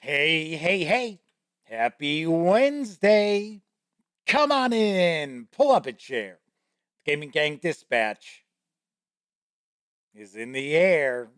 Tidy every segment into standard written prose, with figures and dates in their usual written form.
Hey, hey, hey. Happy Wednesday. Come on in. Pull up a chair. Gaming Gang Dispatch is in the air.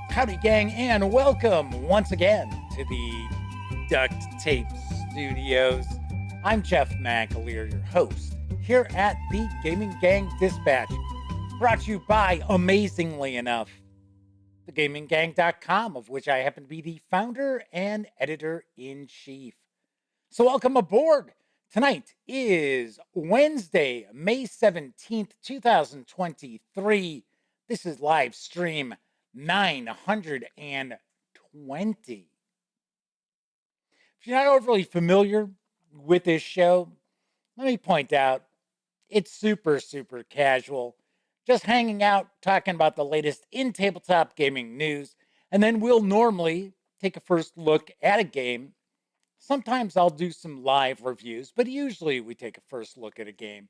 Howdy, gang, and welcome once again to the Duct Tape Studios. I'm Jeff McAleer, your host, here at the Gaming Gang Dispatch, brought to you by, amazingly enough, thegaminggang.com, of which I happen to be the founder and editor-in-chief. So welcome aboard. Tonight is Wednesday, May 17th, 2023. This is live stream 920. If you're not overly familiar with this show, let me point out it's super casual. Just hanging out, talking about the latest in tabletop gaming news, and then we'll normally take a first look at a game. Sometimes I'll do some live reviews, but usually we take a first look at a game.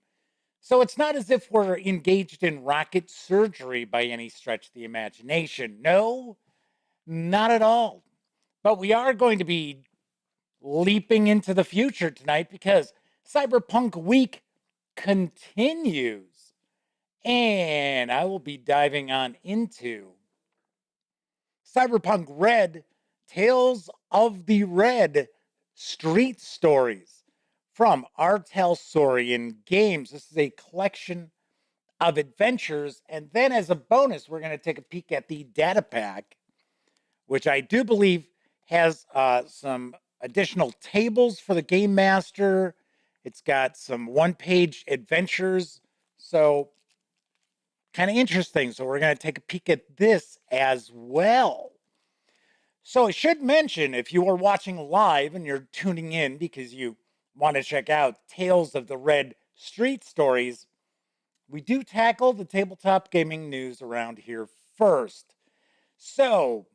So it's not as if we're engaged in rocket surgery by any stretch of the imagination. No, not at all. But we are going to be leaping into the future tonight because Cyberpunk Week continues. And I will be diving on into Cyberpunk RED Tales of the Red Street Stories from our Talsorian Games. This is a collection of adventures. And then as a bonus, we're going to take a peek at the data pack, which I do believe has some additional tables for the Game Master. It's got some one-page adventures. So kind of interesting. So we're going to take a peek at this as well. So I should mention, if you are watching live and you're tuning in because you want to check out Tales of the Red Street Stories, we do tackle the tabletop gaming news around here first. So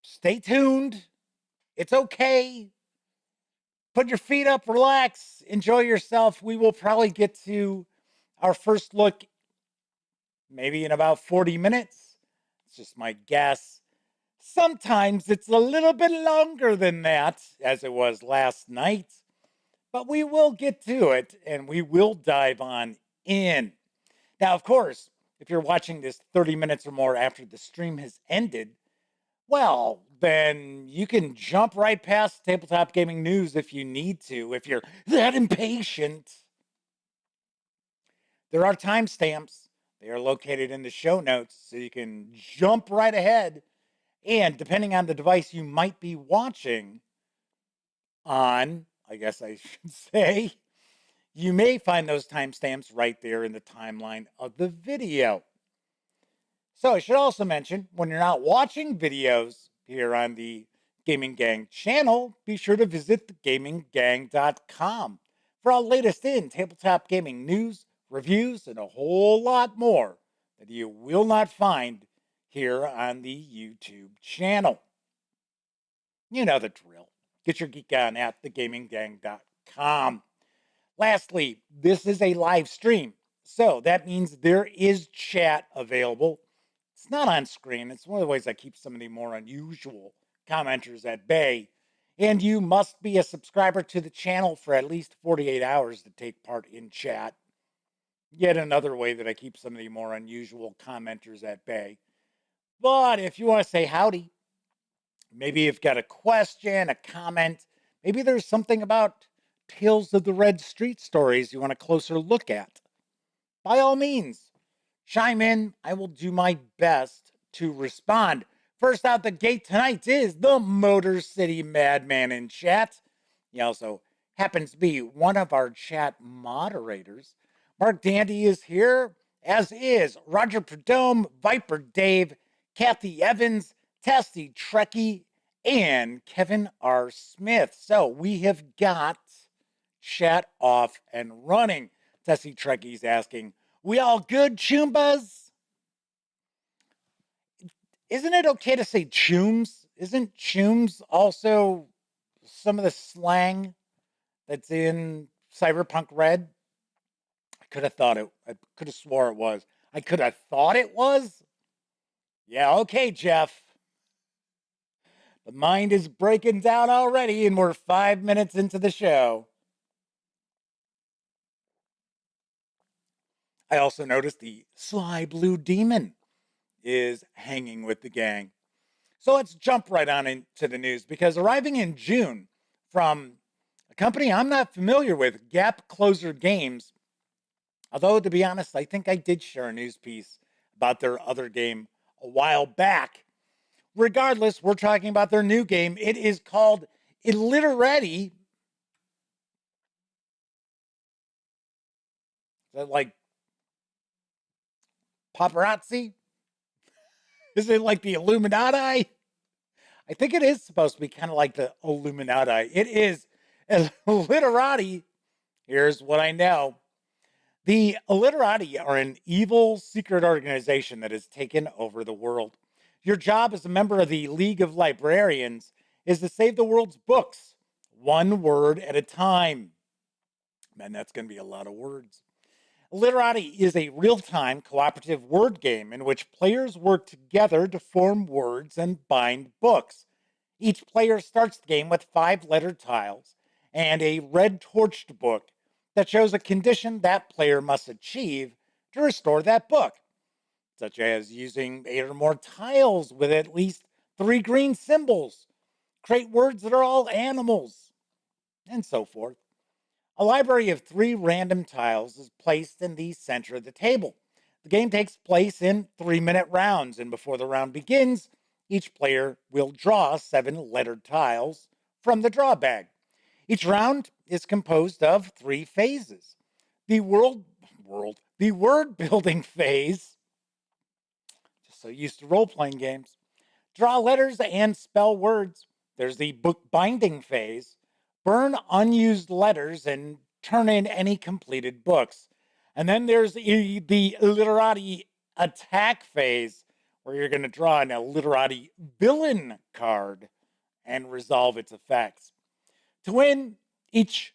stay tuned. It's okay. Put your feet up, relax, enjoy yourself. We will probably get to our first look maybe in about 40 minutes. It's just my guess. Sometimes it's a little bit longer than that, as it was last night, but we will get to it and we will dive on in. Now, of course, if you're watching this 30 minutes or more after the stream has ended, well, then you can jump right past tabletop gaming news if you need to, if you're that impatient. There are timestamps. They are located in the show notes, so you can jump right ahead. And depending on the device you might be watching on, I guess I should say, you may find those timestamps right there in the timeline of the video. So I should also mention, when you're not watching videos here on the Gaming Gang channel, be sure to visit thegaminggang.com for all latest in tabletop gaming news, reviews, and a whole lot more that you will not find here on the YouTube channel. You know the drill. Get your geek on at thegaminggang.com. Lastly, this is a live stream, so that means there is chat available. It's not on screen. It's one of the ways I keep some of the more unusual commenters at bay. And you must be a subscriber to the channel for at least 48 hours to take part in chat. Yet another way that I keep some of the more unusual commenters at bay. But if you want to say howdy, maybe you've got a question, a comment, maybe there's something about Tales of the Red Street Stories you want a closer look at, by all means, chime in. I will do my best to respond. First out the gate tonight is the Motor City Madman in chat. He also happens to be one of our chat moderators. Mark Dandy is here, as is Roger Perdome, Viper Dave, Kathy Evans, Tasty Trekkie, and Kevin R. Smith. So we have got chat off and running. Tessie Trekkie's asking, we all good, Choombas? Isn't it okay to say chooms? Isn't chooms also some of the slang that's in Cyberpunk Red? I could have thought it. I could have swore it was. I could have thought it was. Yeah, okay, Jeff. The mind is breaking down already, and we're 5 minutes into the show. I also noticed the Sly Blue Demon is hanging with the gang. So let's jump right on into the news, because arriving in June from a company I'm not familiar with, Gap Closer Games, although to be honest, I think I did share a news piece about their other game a while back. Regardless, we're talking about their new game. It is called Illiterati. Is that like paparazzi? Is it like the Illuminati? I think it is supposed to be kind of like the Illuminati. It is Illiterati. Here's what I know. The Illiterati are an evil secret organization that has taken over the world. Your job as a member of the League of Librarians is to save the world's books, one word at a time. Man, that's going to be a lot of words. Illiterati is a real-time cooperative word game in which players work together to form words and bind books. Each player starts the game with 5-lettered tiles and a red torched book that shows a condition that player must achieve to restore that book, such as using 8 or more tiles with at least 3 green symbols, create words that are all animals, and so forth. A library of 3 random tiles is placed in the center of the table. The game takes place in 3-minute rounds, and before the round begins, each player will draw 7 lettered tiles from the draw bag. Each round is composed of 3 phases. The the word building phase, just so used to role playing games, draw letters and spell words. There's the book binding phase, burn unused letters and turn in any completed books. And then there's the Illiterati attack phase, where you're going to draw an Illiterati villain card and resolve its effects. To win, each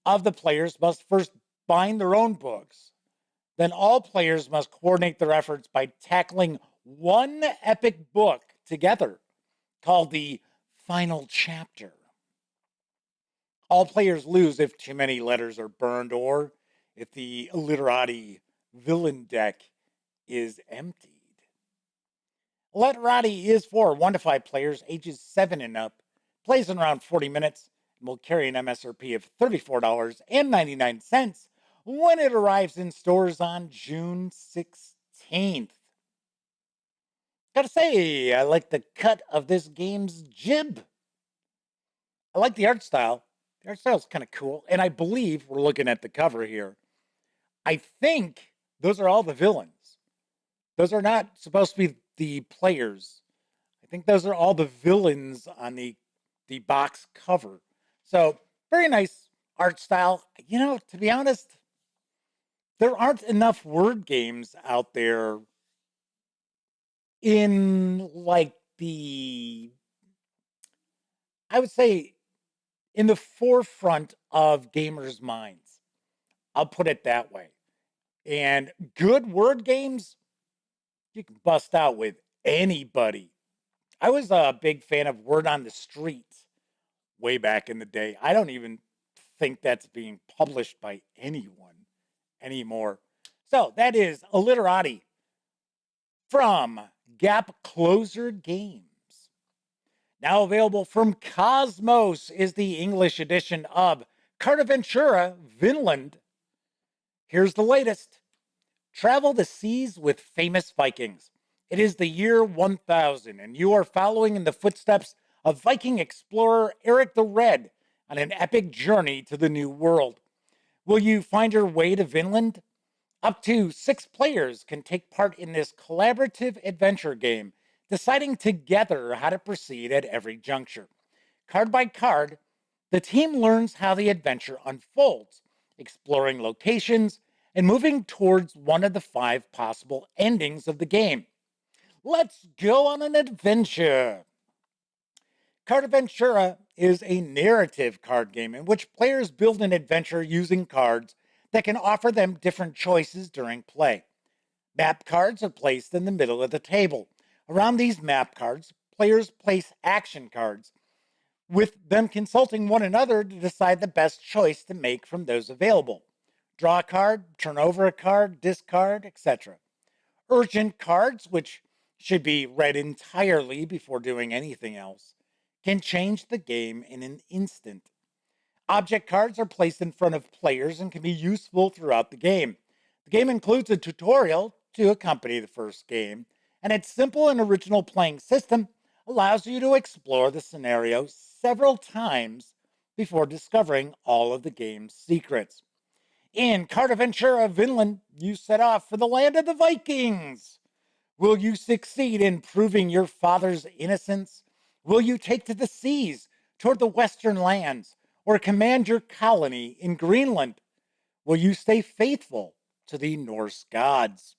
of the players must first bind their own books. Then all players must coordinate their efforts by tackling one epic book together, called the final chapter. All players lose if too many letters are burned or if the Illiterati villain deck is emptied. Illiterati is for 1 to 5 players, ages 7 and up, plays in around 40 minutes, and will carry an MSRP of $34.99 when it arrives in stores on June 16th. Gotta say, I like the cut of this game's jib. I like the art style. The art style is kind of cool. And I believe we're looking at the cover here. I think those are all the villains. Those are not supposed to be the players. I think those are all the villains on the box cover. So very nice art style. You know, to be honest, there aren't enough word games out there in like I would say in the forefront of gamers' minds. I'll put it that way. And good word games, you can bust out with anybody. I was a big fan of Word on the Street way back in the day. I don't even think that's being published by anyone anymore. So that is Illiterati from Gap Closer Games. Now available from KOSMOS is the English edition of Cartaventura, Vinland. Here's the latest. Travel the seas with famous Vikings. It is the year 1000, and you are following in the footsteps of Viking explorer Eric the Red on an epic journey to the New World. Will you find your way to Vinland? Up to 6 players can take part in this collaborative adventure game deciding together how to proceed at every juncture. Card by card, the team learns how the adventure unfolds, exploring locations and moving towards one of the 5 possible endings of the game. Let's go on an adventure! Cartaventura is a narrative card game in which players build an adventure using cards that can offer them different choices during play. Map cards are placed in the middle of the table. Around these map cards, players place action cards, with them consulting one another to decide the best choice to make from those available. Draw a card, turn over a card, discard, etc. Urgent cards, which should be read entirely before doing anything else, can change the game in an instant. Object cards are placed in front of players and can be useful throughout the game. The game includes a tutorial to accompany the first game, and its simple and original playing system allows you to explore the scenario several times before discovering all of the game's secrets. In Cartaventura, Vinland, you set off for the land of the Vikings. Will you succeed in proving your father's innocence? Will you take to the seas toward the western lands or command your colony in Greenland? Will you stay faithful to the Norse gods?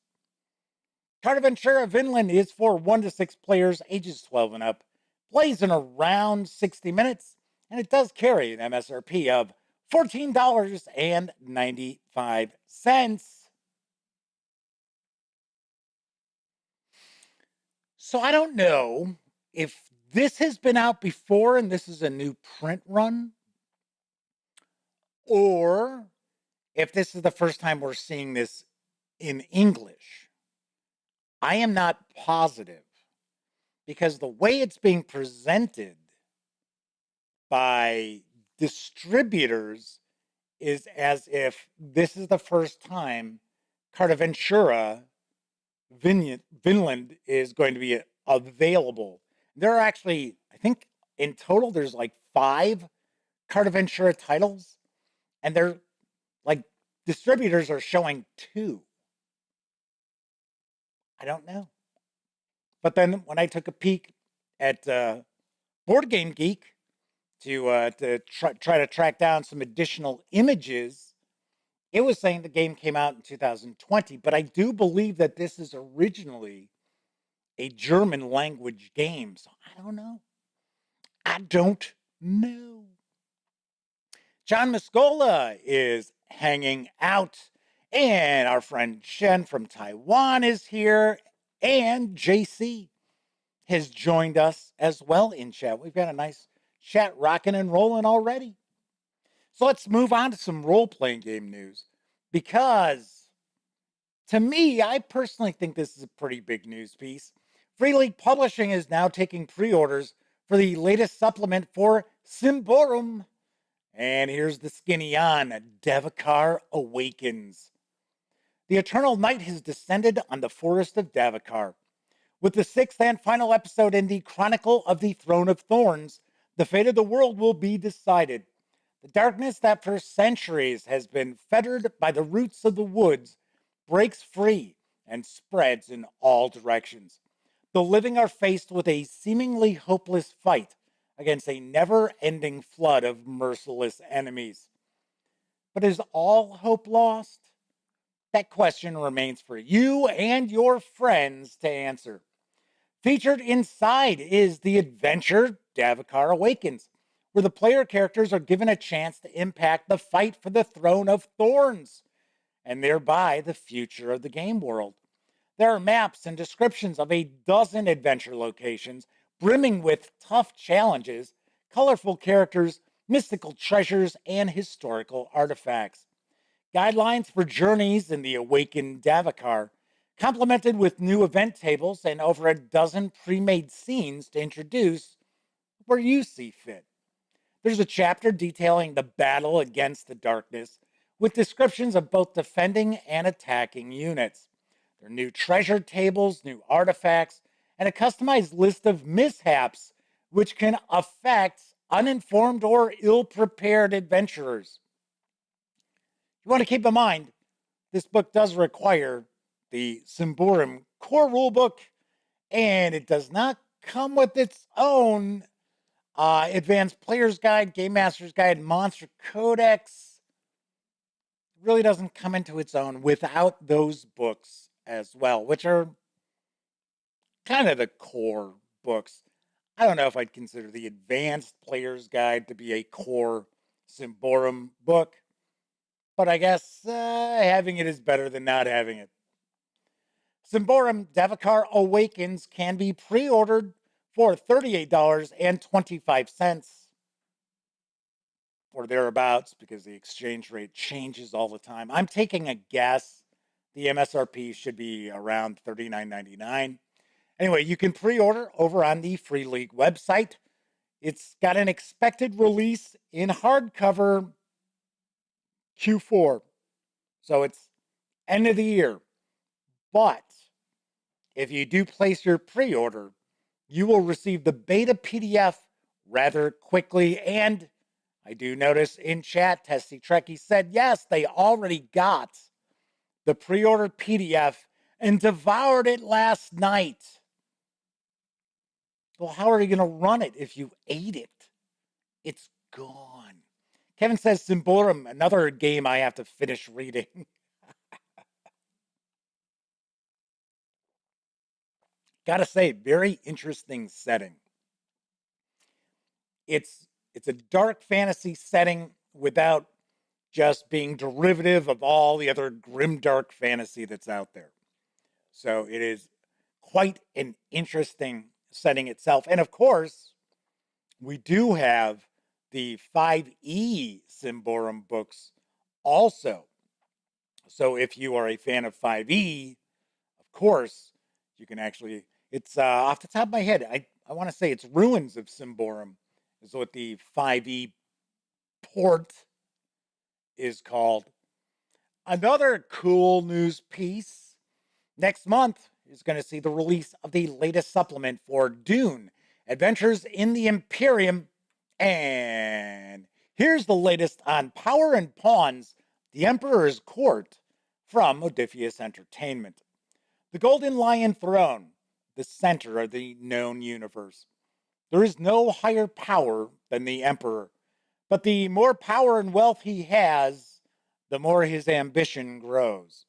Cartaventura Vinland is for 1 to 6 players, ages 12 and up, plays in around 60 minutes, and it does carry an MSRP of $14.95. So I don't know if this has been out before and this is a new print run, or if this is the first time we're seeing this in English. I am not positive because the way it's being presented by distributors is as if this is the first time Cartaventura Vinland is going to be available. There are actually, I think in total, there's like 5 Cartaventura titles, and they're like distributors are showing 2. I don't know. But then when I took a peek at Board Game Geek to try to track down some additional images, it was saying the game came out in 2020. But I do believe that this is originally a German language game. So I don't know. I don't know. John Muscola is hanging out, and our friend Shen from Taiwan is here, and JC has joined us as well in chat. We've got a nice chat rocking and rolling already. So let's move on to some role-playing game news, because to me, I personally think this is a pretty big news piece. Free League Publishing is now taking pre-orders for the latest supplement for Symborum. And here's the skinny on Davokar Awakens. The Eternal Night has descended on the forest of Davokar. With the 6th and final episode in the Chronicle of the Throne of Thorns, the fate of the world will be decided. The darkness that for centuries has been fettered by the roots of the woods breaks free and spreads in all directions. The living are faced with a seemingly hopeless fight against a never-ending flood of merciless enemies. But is all hope lost? That question remains for you and your friends to answer. Featured inside is the adventure Davokar Awakens, where the player characters are given a chance to impact the fight for the Throne of Thorns, and thereby the future of the game world. There are maps and descriptions of a dozen adventure locations, brimming with tough challenges, colorful characters, mystical treasures, and historical artifacts. Guidelines for journeys in the awakened Davokar, complemented with new event tables and over a dozen pre-made scenes to introduce where you see fit. There's a chapter detailing the battle against the darkness, with descriptions of both defending and attacking units. There are new treasure tables, new artifacts, and a customized list of mishaps which can affect uninformed or ill-prepared adventurers. You want to keep in mind, this book does require the Symborum core rulebook And it does not come with its own Advanced Player's Guide, Game Master's Guide, Monster Codex. It really doesn't come into its own without those books as well, which are kind of the core books. I don't know if I'd consider the Advanced Player's Guide to be a core Symborum book, but I guess having it is better than not having it. Symborum Devakar Awakens can be pre-ordered for $38.25 or thereabouts because the exchange rate changes all the time. I'm taking a guess. The MSRP should be around $39.99. Anyway, you can pre-order over on the Free League website. It's got an expected release in hardcover Q4. So it's end of the year. But if you do place your pre-order, you will receive the beta PDF rather quickly. And I do notice in chat, Testy Trekkie said, yes, they already got the pre-order PDF and devoured it last night. Well, how are you going to run it if you ate it? It's gone. Kevin says Symborum, another game I have to finish reading. Gotta say, very interesting setting. It's a dark fantasy setting without just being derivative of all the other grimdark fantasy that's out there. So it is quite an interesting setting itself. And of course, we do have the 5e Symborum books also. So if you are a fan of 5e, of course, you can actually, it's off the top of my head, I want to say it's Ruins of Symborum is what the 5e port is called. Another cool news piece next month is going to see the release of the latest supplement for Dune Adventures in the Imperium. And here's the latest on Power and Pawns, the Emperor's Court from Modiphius Entertainment. The Golden Lion Throne, the center of the known universe. There is no higher power than the Emperor, but the more power and wealth he has, the more his ambition grows.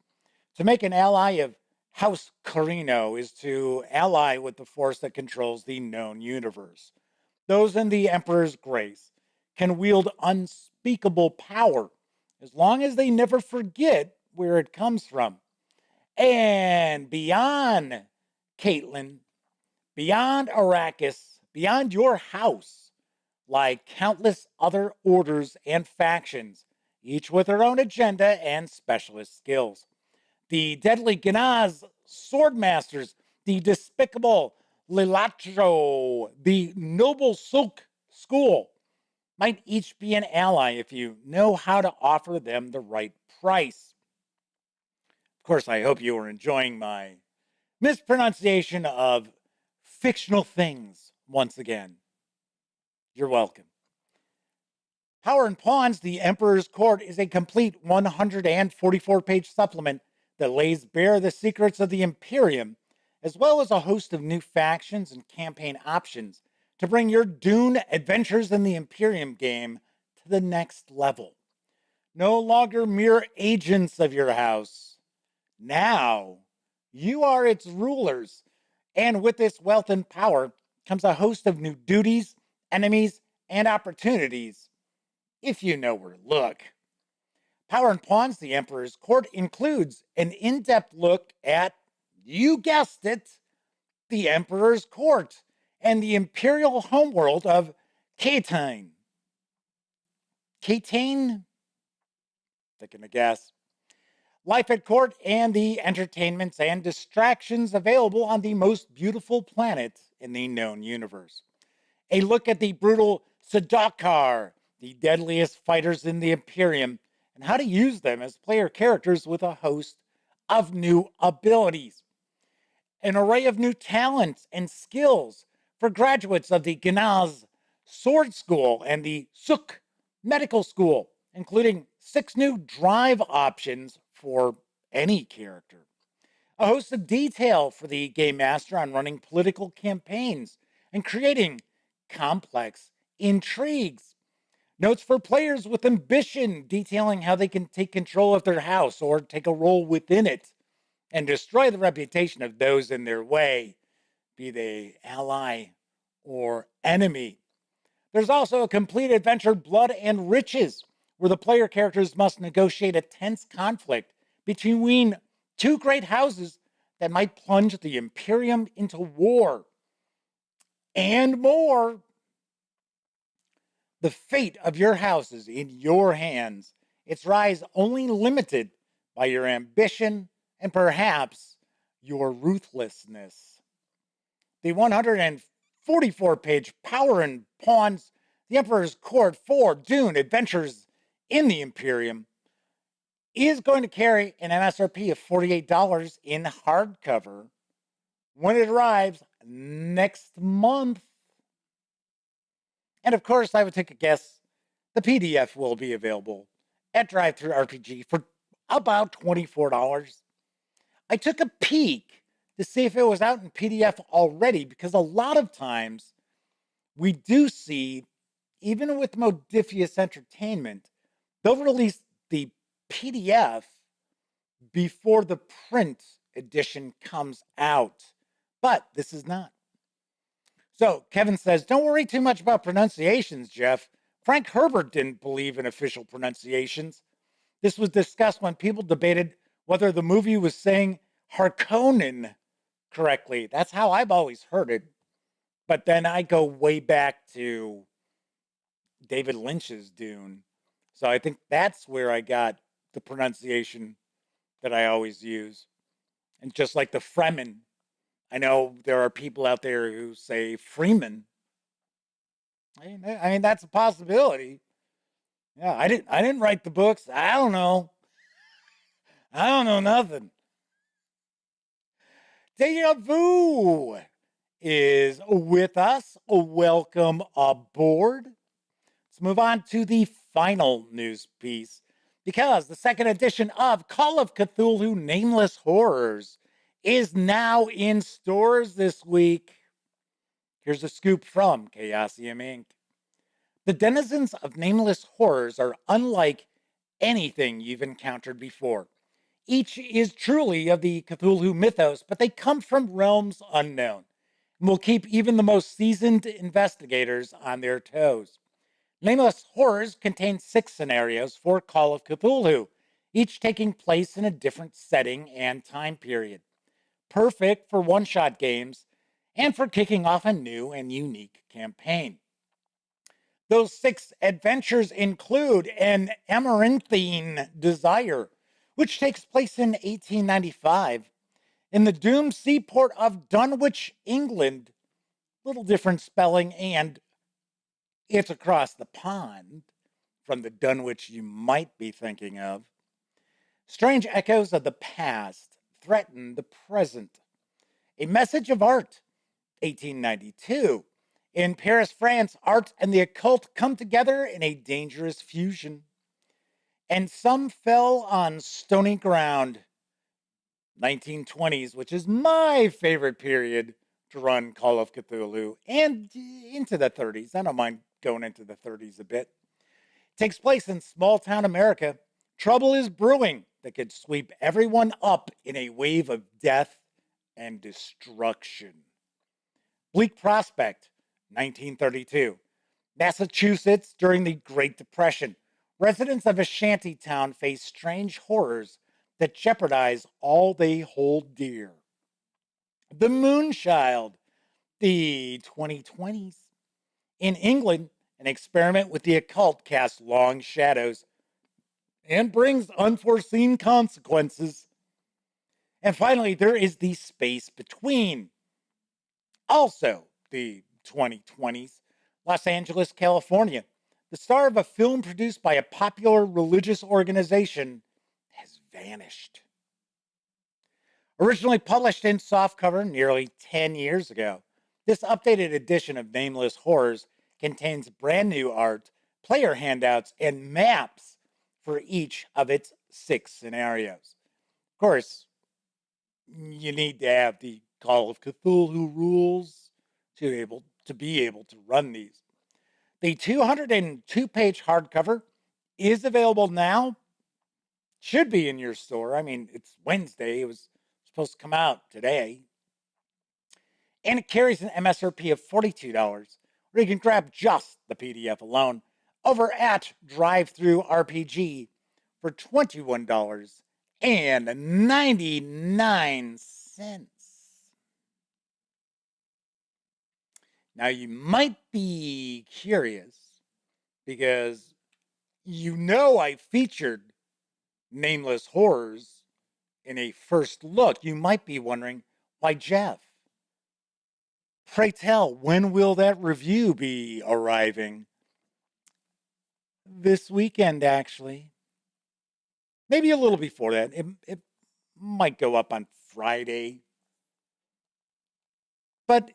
To make an ally of House Carino is to ally with the force that controls the known universe. Those in the Emperor's grace can wield unspeakable power as long as they never forget where it comes from. And beyond Caitlin, beyond Arrakis, beyond your house, lie countless other orders and factions, each with their own agenda and specialist skills. The deadly Ganaz Swordmasters, the despicable Lilatro, the noble Silk School, might each be an ally if you know how to offer them the right price. Of course, I hope you are enjoying my mispronunciation of fictional things once again. You're welcome. Power and Pawns, The Emperor's Court, is a complete 144-page supplement that lays bare the secrets of the Imperium, as well as a host of new factions and campaign options to bring your Dune Adventures in the Imperium game to the next level. No longer mere agents of your house. Now, you are its rulers. And with this wealth and power comes a host of new duties, enemies, and opportunities, if you know where to look. Power and Pawns, The Emperor's Court includes an in-depth look at, you guessed it, the Emperor's Court and the imperial homeworld of Catane. Catane? Taking a guess. Life at court and the entertainments and distractions available on the most beautiful planet in the known universe. A look at the brutal Sadakar, the deadliest fighters in the Imperium, and how to use them as player characters with a host of new abilities. An array of new talents and skills for graduates of the Ganaz Sword School and the Suk Medical School, including 6 new drive options for any character. A host of detail for the game master on running political campaigns and creating complex intrigues. Notes for players with ambition, detailing how they can take control of their house or take a role within it and destroy the reputation of those in their way, be they ally or enemy. There's also a complete adventure, Blood and Riches, where the player characters must negotiate a tense conflict between two great houses that might plunge the Imperium into war. And more. The fate of your house is in your hands, its rise only limited by your ambition and perhaps your ruthlessness. The 144-page Power and Pawns, The Emperor's Court 4 Dune Adventures in the Imperium is going to carry an MSRP of $48 in hardcover when it arrives next month. And of course, I would take a guess the PDF will be available at DriveThruRPG for about $24. I took a peek to see if it was out in PDF already, because a lot of times we do see, even with Modiphius Entertainment, they'll release the PDF before the print edition comes out. But this is not. So Kevin says, don't worry too much about pronunciations, Jeff. Frank Herbert didn't believe in official pronunciations. This was discussed when people debated whether the movie was saying Harkonnen correctly. That's how I've always heard it. But then I go way back to David Lynch's Dune. So I think that's where I got the pronunciation that I always use. And just like the Fremen, I know there are people out there who say Freeman. I mean, that's a possibility. Yeah, I didn't write the books. I don't know. I don't know nothing. Deja Vu is with us. Welcome aboard. Let's move on to the final news piece, because the second edition of Call of Cthulhu Nameless Horrors is now in stores this week. Here's a scoop from Chaosium Inc. The denizens of Nameless Horrors are unlike anything you've encountered before. Each is truly of the Cthulhu mythos, but they come from realms unknown and will keep even the most seasoned investigators on their toes. Nameless Horrors contains 6 scenarios for Call of Cthulhu, each taking place in a different setting and time period. Perfect for one-shot games and for kicking off a new and unique campaign. Those 6 adventures include an Amaranthine Desire, which takes place in 1895 in the doomed seaport of Dunwich, England. Little different spelling, and it's across the pond from the Dunwich you might be thinking of. Strange echoes of the past threaten the present. A Message of Art, 1892. In Paris, France, art and the occult come together in a dangerous fusion. And Some Fell on Stony Ground, 1920s, which is my favorite period to run Call of Cthulhu, and into the 30s. I don't mind going into the 30s a bit. It takes place in small town America. Trouble is brewing that could sweep everyone up in a wave of death and destruction. Bleak Prospect, 1932. Massachusetts during the Great Depression. Residents of a shanty town face strange horrors that jeopardize all they hold dear. The Moonchild, the 2020s. In England, an experiment with the occult casts long shadows and brings unforeseen consequences. And finally, there is The Space Between, also the 2020s, Los Angeles, California. The star of a film produced by a popular religious organization has vanished. Originally published in softcover nearly 10 years ago, this updated edition of Nameless Horrors contains brand new art, player handouts, and maps for each of its 6 scenarios. Of course, you need to have the Call of Cthulhu rules to be able to run these. The 202-page hardcover is available now. Should be in your store. I mean, it's Wednesday. It was supposed to come out today. And it carries an MSRP of $42, or you can grab just the PDF alone over at DriveThruRPG for $21.99. Now, you might be curious because I featured Nameless Horrors in a first look. You might be wondering, why, Jeff? Pray tell, when will that review be arriving? This weekend, actually. Maybe a little before that. It might go up on Friday. But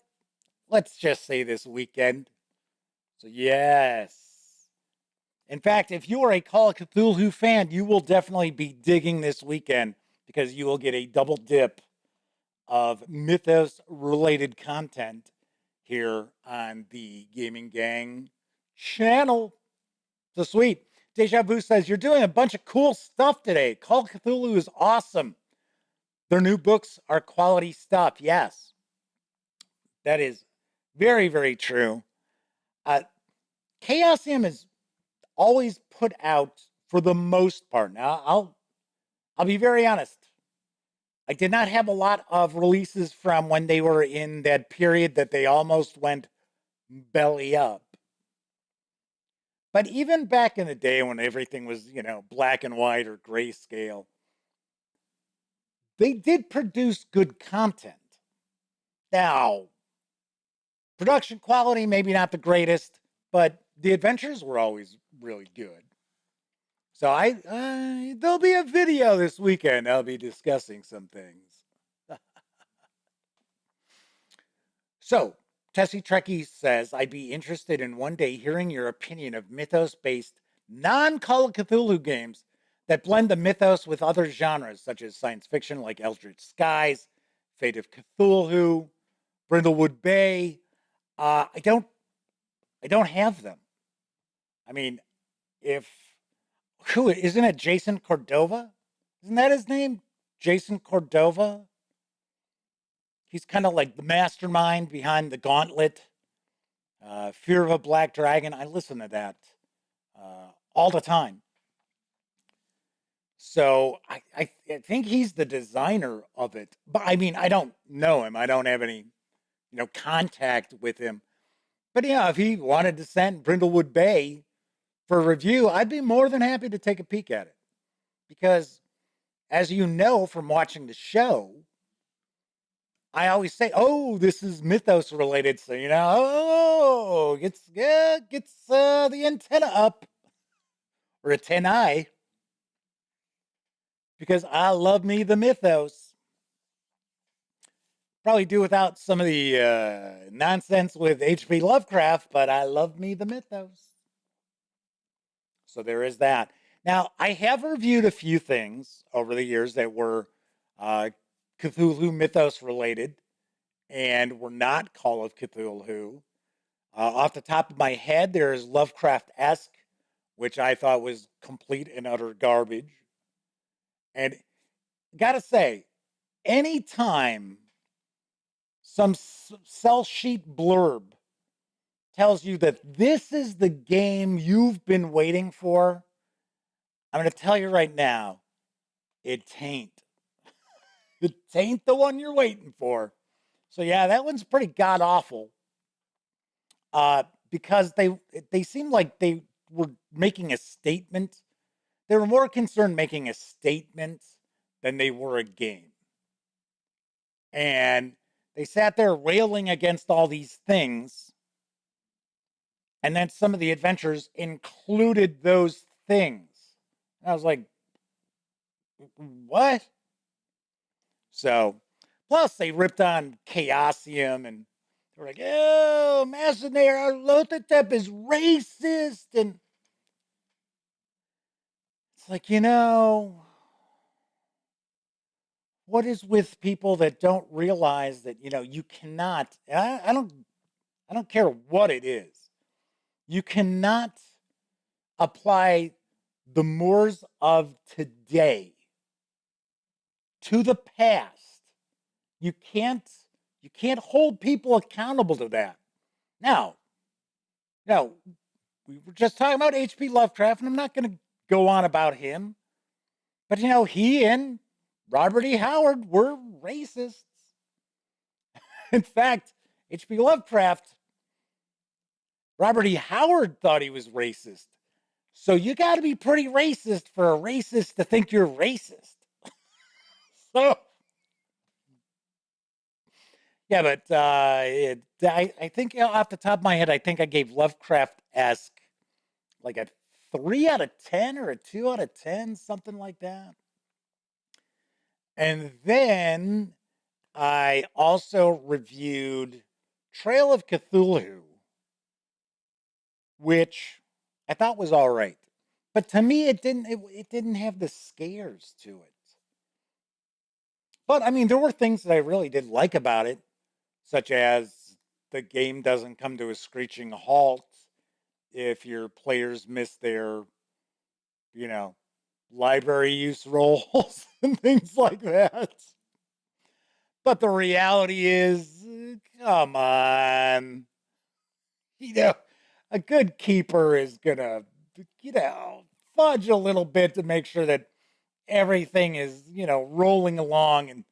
let's just say this weekend. So, yes. In fact, if you are a Call of Cthulhu fan, you will definitely be digging this weekend because you will get a double dip of Mythos-related content here on the Gaming Gang channel. So sweet. Deja Vu says, you're doing a bunch of cool stuff today. Call of Cthulhu is awesome. Their new books are quality stuff. Yes. That is very, very true. Chaosium is always put out, for the most part. Now, I'll be very honest. I did not have a lot of releases from when they were in that period that they almost went belly up. But even back in the day when everything was, black and white or grayscale, they did produce good content. Now, production quality, maybe not the greatest, but the adventures were always really good. So there'll be a video this weekend. I'll be discussing some things. So, Tessie Trekkie says, I'd be interested in one day hearing your opinion of mythos-based non-Call of Cthulhu games that blend the mythos with other genres, such as science fiction like Eldritch Skies, Fate of Cthulhu, Brindlewood Bay. I don't have them. I mean, isn't it Jason Cordova? Isn't that his name? Jason Cordova? He's kind of like the mastermind behind the Gauntlet, Fear of a Black Dragon. I listen to that all the time. So I think he's the designer of it. But I mean, I don't know him. I don't have any, contact with him. But yeah, if he wanted to send Brindlewood Bay for review, I'd be more than happy to take a peek at it. Because as you know from watching the show, I always say, "Oh, this is mythos related," so gets the antenna up or antennae because I love me the mythos. Probably do without some of the nonsense with H.P. Lovecraft, but I love me the mythos. So there is that. Now, I have reviewed a few things over the years that were Cthulhu mythos related and were not Call of Cthulhu. Off the top of my head, there's Lovecraft-esque, which I thought was complete and utter garbage. And gotta say, anytime some sell sheet blurb tells you that this is the game you've been waiting for, I'm going to tell you right now, it tain't. It ain't the one you're waiting for. So yeah, that one's pretty god awful. Because they seemed like they were making a statement. They were more concerned making a statement than they were a game. And they sat there railing against all these things. And then some of the adventures included those things. And I was like, what? So, plus they ripped on Chaosium and they were like, oh, Massenaire Lothotep is racist. And it's like, what is with people that don't realize that, you cannot, I don't care what it is. You cannot apply the mores of today to the past. You can't hold people accountable to that. Now, we were just talking about H.P. Lovecraft, and I'm not going to go on about him, but he and Robert E. Howard were racists. In fact, H.P. Lovecraft, Robert E. Howard thought he was racist. So you got to be pretty racist for a racist to think you're racist. So, yeah, but I think off the top of my head, I think I gave Lovecraft-esque like a 3 out of 10 or a 2 out of 10, something like that. And then I also reviewed Trail of Cthulhu, which I thought was all right. But to me, it didn't have the scares to it. But I mean, there were things that I really did like about it, such as the game doesn't come to a screeching halt if your players miss their, you know, library use rolls and things like that. But the reality is, come on. A good keeper is gonna, fudge a little bit to make sure that everything is, rolling along and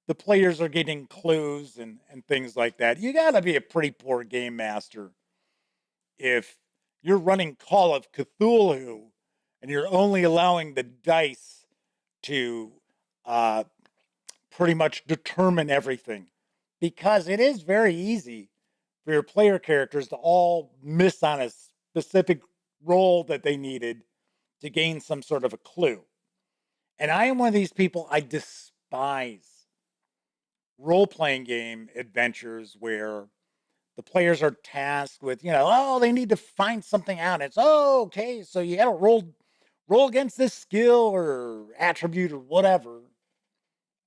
the players are getting clues and things like that. You gotta be a pretty poor game master if you're running Call of Cthulhu and you're only allowing the dice to uh, pretty much determine everything. Because it is very easy for your player characters to all miss on a specific roll that they needed to gain some sort of a clue. And I am one of these people, I despise role playing game adventures where the players are tasked with, they need to find something out. It's, okay, so you got to roll against this skill or attribute or whatever.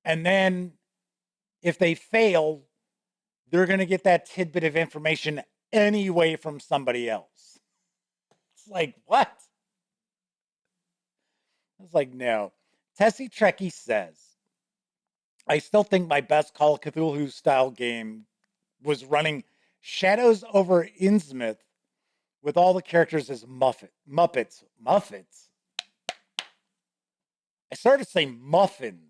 And then if they fail, they're going to get that tidbit of information anyway from somebody else. It's like, what? It's like, no. Tessie Trekkie says, I still think my best Call of Cthulhu style game was running Shadows over Innsmouth with all the characters as Muppets. Muffets? I started saying muffins.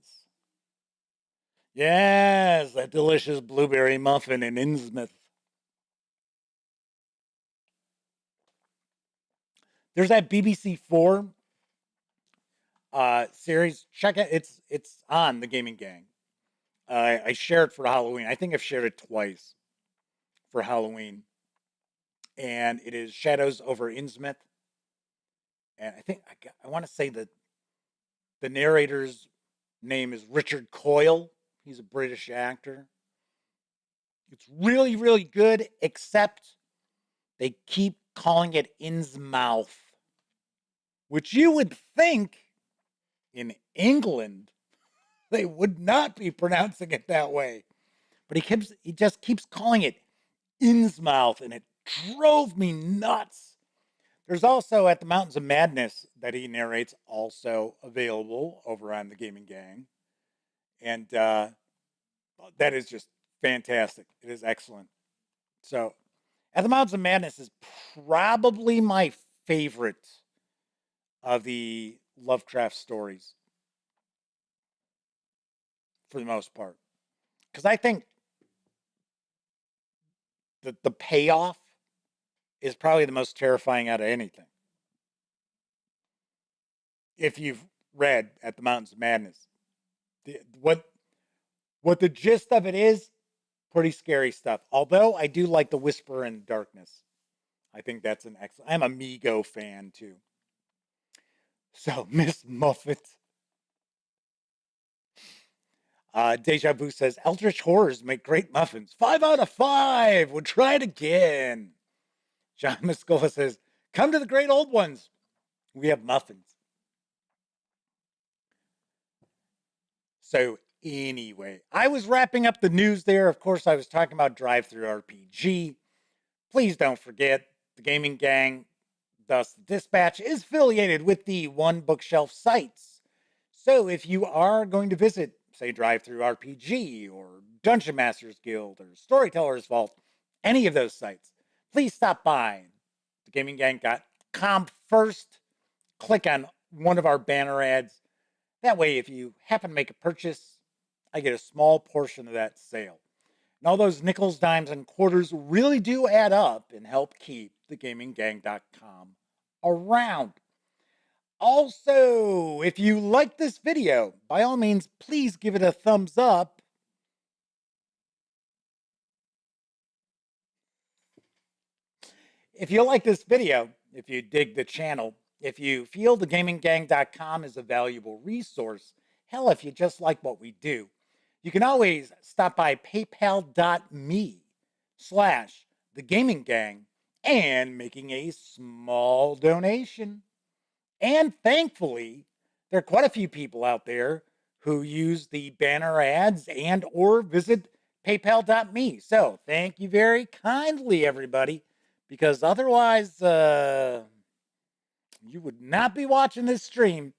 Yes, that delicious blueberry muffin in Innsmouth. There's that BBC Four series. Check it. It's on the Gaming Gang. I shared it for Halloween. I think I've shared it twice for Halloween, and it is Shadows over Innsmouth. And I think I want to say that the narrator's name is Richard Coyle. He's a British actor. It's really, really good, except they keep calling it Innsmouth, which you would think in England they would not be pronouncing it that way. But he just keeps calling it Innsmouth, and it drove me nuts. There's also At the Mountains of Madness that he narrates, also available over on the Gaming Gang. And that is just fantastic. It is excellent. So, At the Mountains of Madness is probably my favorite of the Lovecraft stories for the most part. Because I think that the payoff is probably the most terrifying out of anything. If you've read At the Mountains of Madness, what the gist of it is, pretty scary stuff. Although I do like the Whisper in Darkness. I think that's an excellent. I'm a Mego fan too. So Miss Muffet. Deja Vu says Eldritch horrors make great muffins. 5 out of 5. We'll try it again. John Muscola says, come to the great old ones. We have muffins. So Anyway, I was wrapping up the news there. Of course, I was talking about DriveThruRPG. Please don't forget, the gaming gang, thus the Dispatch, is affiliated with the One Bookshelf sites. So if you are going to visit, say, DriveThruRPG or Dungeon Masters Guild or Storyteller's Vault, any of those sites, please stop by thegaminggang.com first. Click on one of our banner ads. That way, if you happen to make a purchase, I get a small portion of that sale. And all those nickels, dimes, and quarters really do add up and help keep thegaminggang.com around. Also, if you like this video, by all means, please give it a thumbs up. If you like this video, if you dig the channel, if you feel thegaminggang.com is a valuable resource, hell, if you just like what we do, you can always stop by paypal.me/thegaminggang and making a small donation. And thankfully, there are quite a few people out there who use the banner ads and or visit paypal.me. So thank you very kindly, everybody, because otherwise you would not be watching this stream.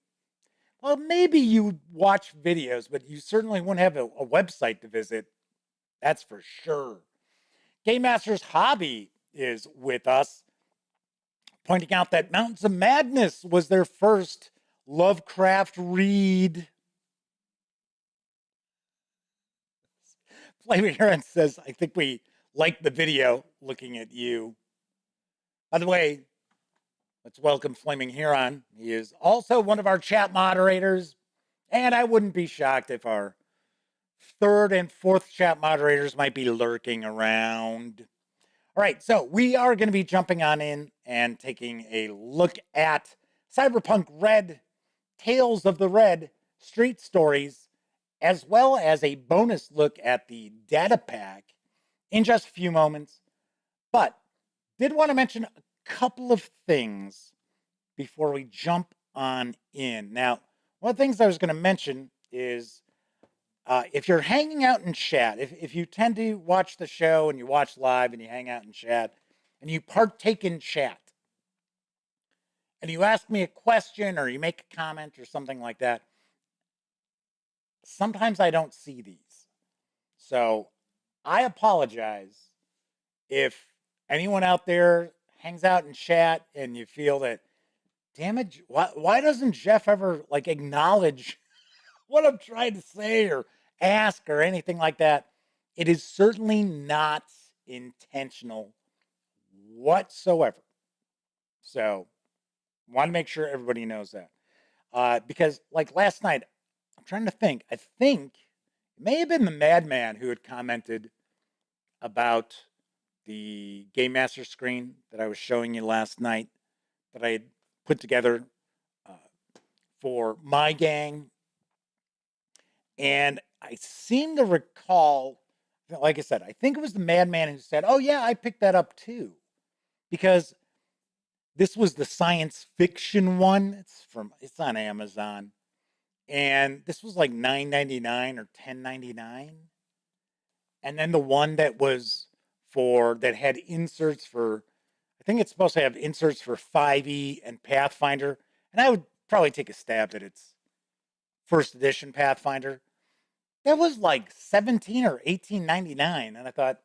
Well, maybe you would watch videos, but you certainly wouldn't have a website to visit. That's for sure. Game Master's Hobby is with us, pointing out that Mountains of Madness was their first Lovecraft read. Flaming Heron says, I think we like the video looking at you. By the way, let's welcome Flaming Heron. He is also one of our chat moderators, and I wouldn't be shocked if our third and fourth chat moderators might be lurking around. All right, so we are going to be jumping on in and taking a look at Cyberpunk RED, Tales of the Red, Street Stories, as well as a bonus look at the data pack in just a few moments. But did want to mention a couple of things before we jump on in. Now, one of the things I was going to mention is if you're hanging out in chat, if you tend to watch the show and you watch live and you hang out in chat and you partake in chat and you ask me a question or you make a comment or something like that, sometimes I don't see these. So I apologize if anyone out there hangs out in chat and you feel that, damn it, why doesn't Jeff ever like acknowledge what I'm trying to say or ask or anything like that? It is certainly not intentional whatsoever. So want to make sure everybody knows that. Because like last night, I'm trying to think, I think it may have been the Madman who had commented about the Game Master screen that I was showing you last night that I had put together for my gang. And I seem to recall, like I said, I think it was the Madman who said, oh yeah, I picked that up too. Because this was the science fiction one. It's on Amazon. And this was like $9.99 or $10.99. And then the one that was that had inserts for, I think it's supposed to have inserts for 5e and Pathfinder. And I would probably take a stab at its first edition Pathfinder. That was like $17 or $18.99. And I thought,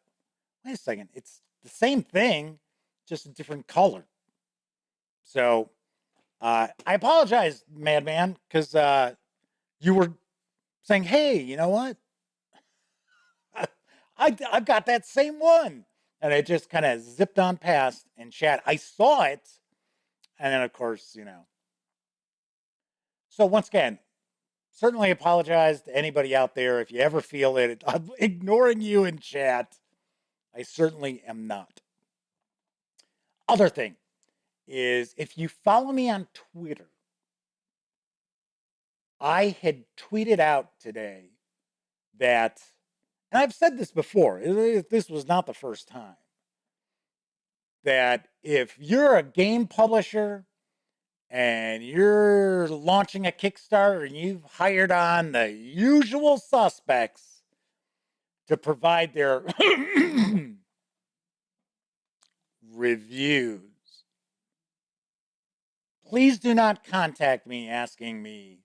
wait a second, it's the same thing, just a different color. So I apologize, Madman, because you were saying, hey, you know what? I've got that same one. And it just kind of zipped on past in chat. I saw it. And then, of course, So once again, certainly apologize to anybody out there if you ever feel that I'm ignoring you in chat. I certainly am not. Other thing is, if you follow me on Twitter, I had tweeted out today that, and I've said this before, this was not the first time, that if you're a game publisher and you're launching a Kickstarter and you've hired on the usual suspects to provide their reviews, please do not contact me asking me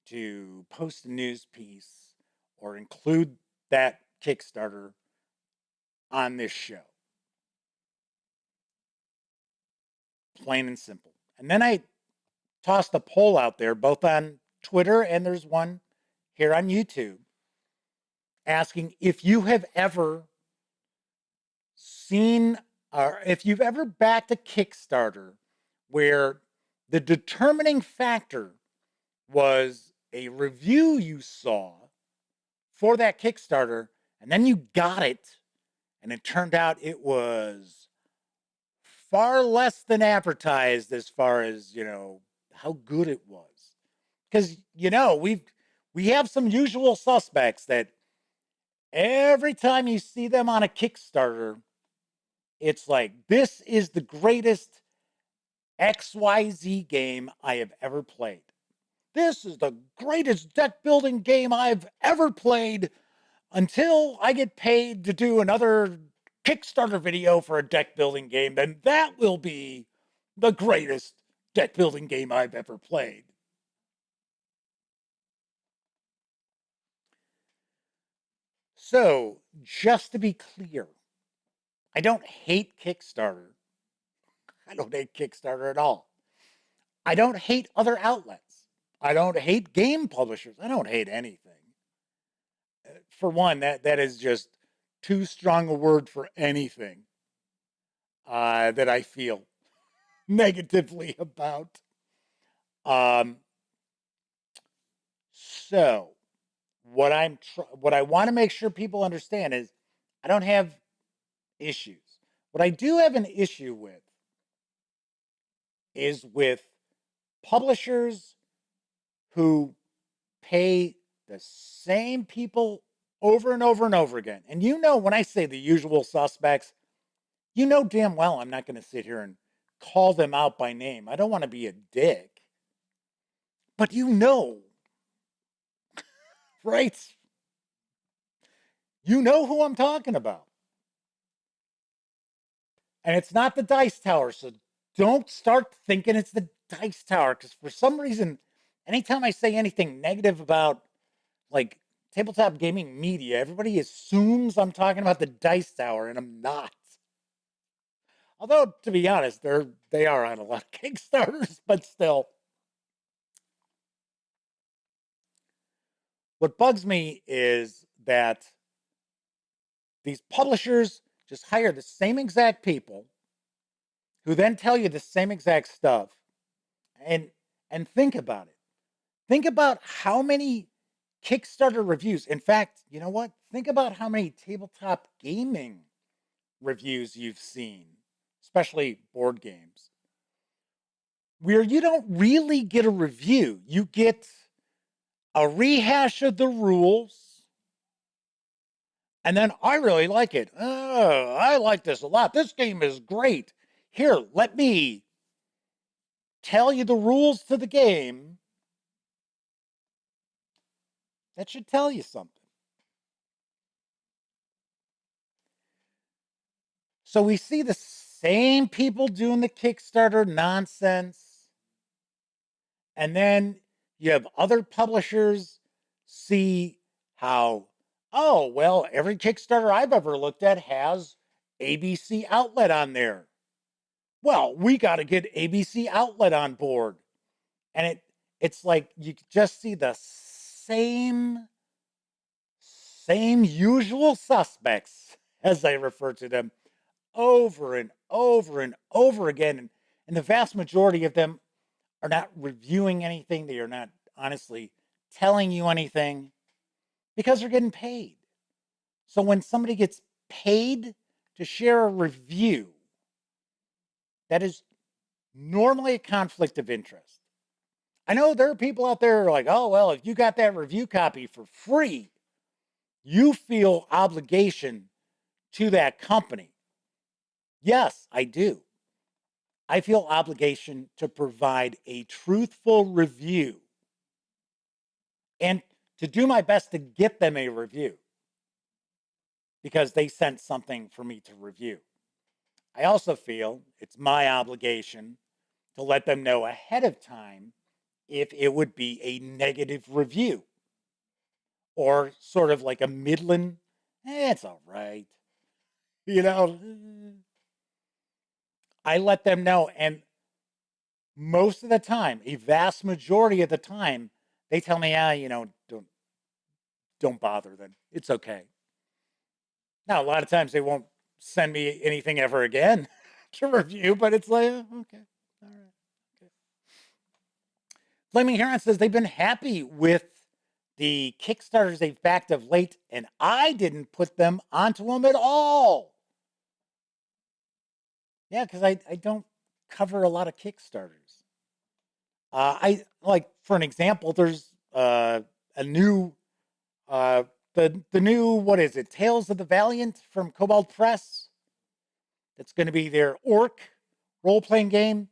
to post a news piece or include that Kickstarter on this show. Plain and simple. And then I tossed a poll out there, both on Twitter and there's one here on YouTube, asking if you have ever seen or if you've ever backed a Kickstarter where the determining factor was a review you saw for that Kickstarter, and then you got it, and it turned out it was far less than advertised as far as, how good it was. Because, we have some usual suspects that every time you see them on a Kickstarter, it's like, this is the greatest XYZ game I have ever played. This is the greatest deck building game I've ever played until I get paid to do another Kickstarter video for a deck building game. Then that will be the greatest deck building game I've ever played. So, just to be clear, I don't hate Kickstarter. I don't hate Kickstarter at all. I don't hate other outlets. I don't hate game publishers. I don't hate anything. For one, that is just too strong a word for anything that I feel negatively about. So what I want to make sure people understand is I don't have issues. What I do have an issue with is with publishers who pay the same people over and over and over again. And when I say the usual suspects, damn well I'm not going to sit here and call them out by name. I don't want to be a dick. But right? You know who I'm talking about. And it's not the Dice Tower, so don't start thinking it's the Dice Tower, because for some reason, anytime I say anything negative about like tabletop gaming media, everybody assumes I'm talking about the Dice Tower, and I'm not. Although, to be honest, they are on a lot of Kickstarters, but still. What bugs me is that these publishers just hire the same exact people who then tell you the same exact stuff. And think about it. Think about how many Kickstarter reviews. In fact, you know what? Think about how many tabletop gaming reviews you've seen, especially board games, where you don't really get a review. You get a rehash of the rules, and then I really like it. Oh, I like this a lot. This game is great. Here, let me tell you the rules to the game. That should tell you something. So we see the same people doing the Kickstarter nonsense. And then you have other publishers see how, oh, well, every Kickstarter I've ever looked at has ABC Outlet on there. Well, we got to get ABC Outlet on board. And it's like you just see the same usual suspects, as I refer to them, over and over and over again. And the vast majority of them are not reviewing anything. They are not honestly telling you anything because they're getting paid. So when somebody gets paid to share a review, that is normally a conflict of interest. I know there are people out there who are like, oh, well, if you got that review copy for free, you feel obligation to that company. Yes, I do. I feel obligation to provide a truthful review and to do my best to get them a review because they sent something for me to review. I also feel it's my obligation to let them know ahead of time if it would be a negative review or sort of like a midland, it's all right. You know, I let them know. And most of the time, a vast majority of the time, they tell me, don't bother then. It's okay. Now, a lot of times they won't send me anything ever again to review, but it's like, okay, all right. Okay. Flaming Heron says they've been happy with the Kickstarters they've backed of late, and I didn't put them onto them at all. Yeah, because I don't cover a lot of Kickstarters. I like, for an example, there's a new the new, what is it, Tales of the Valiant from Cobalt Press. That's going to be their orc role-playing game.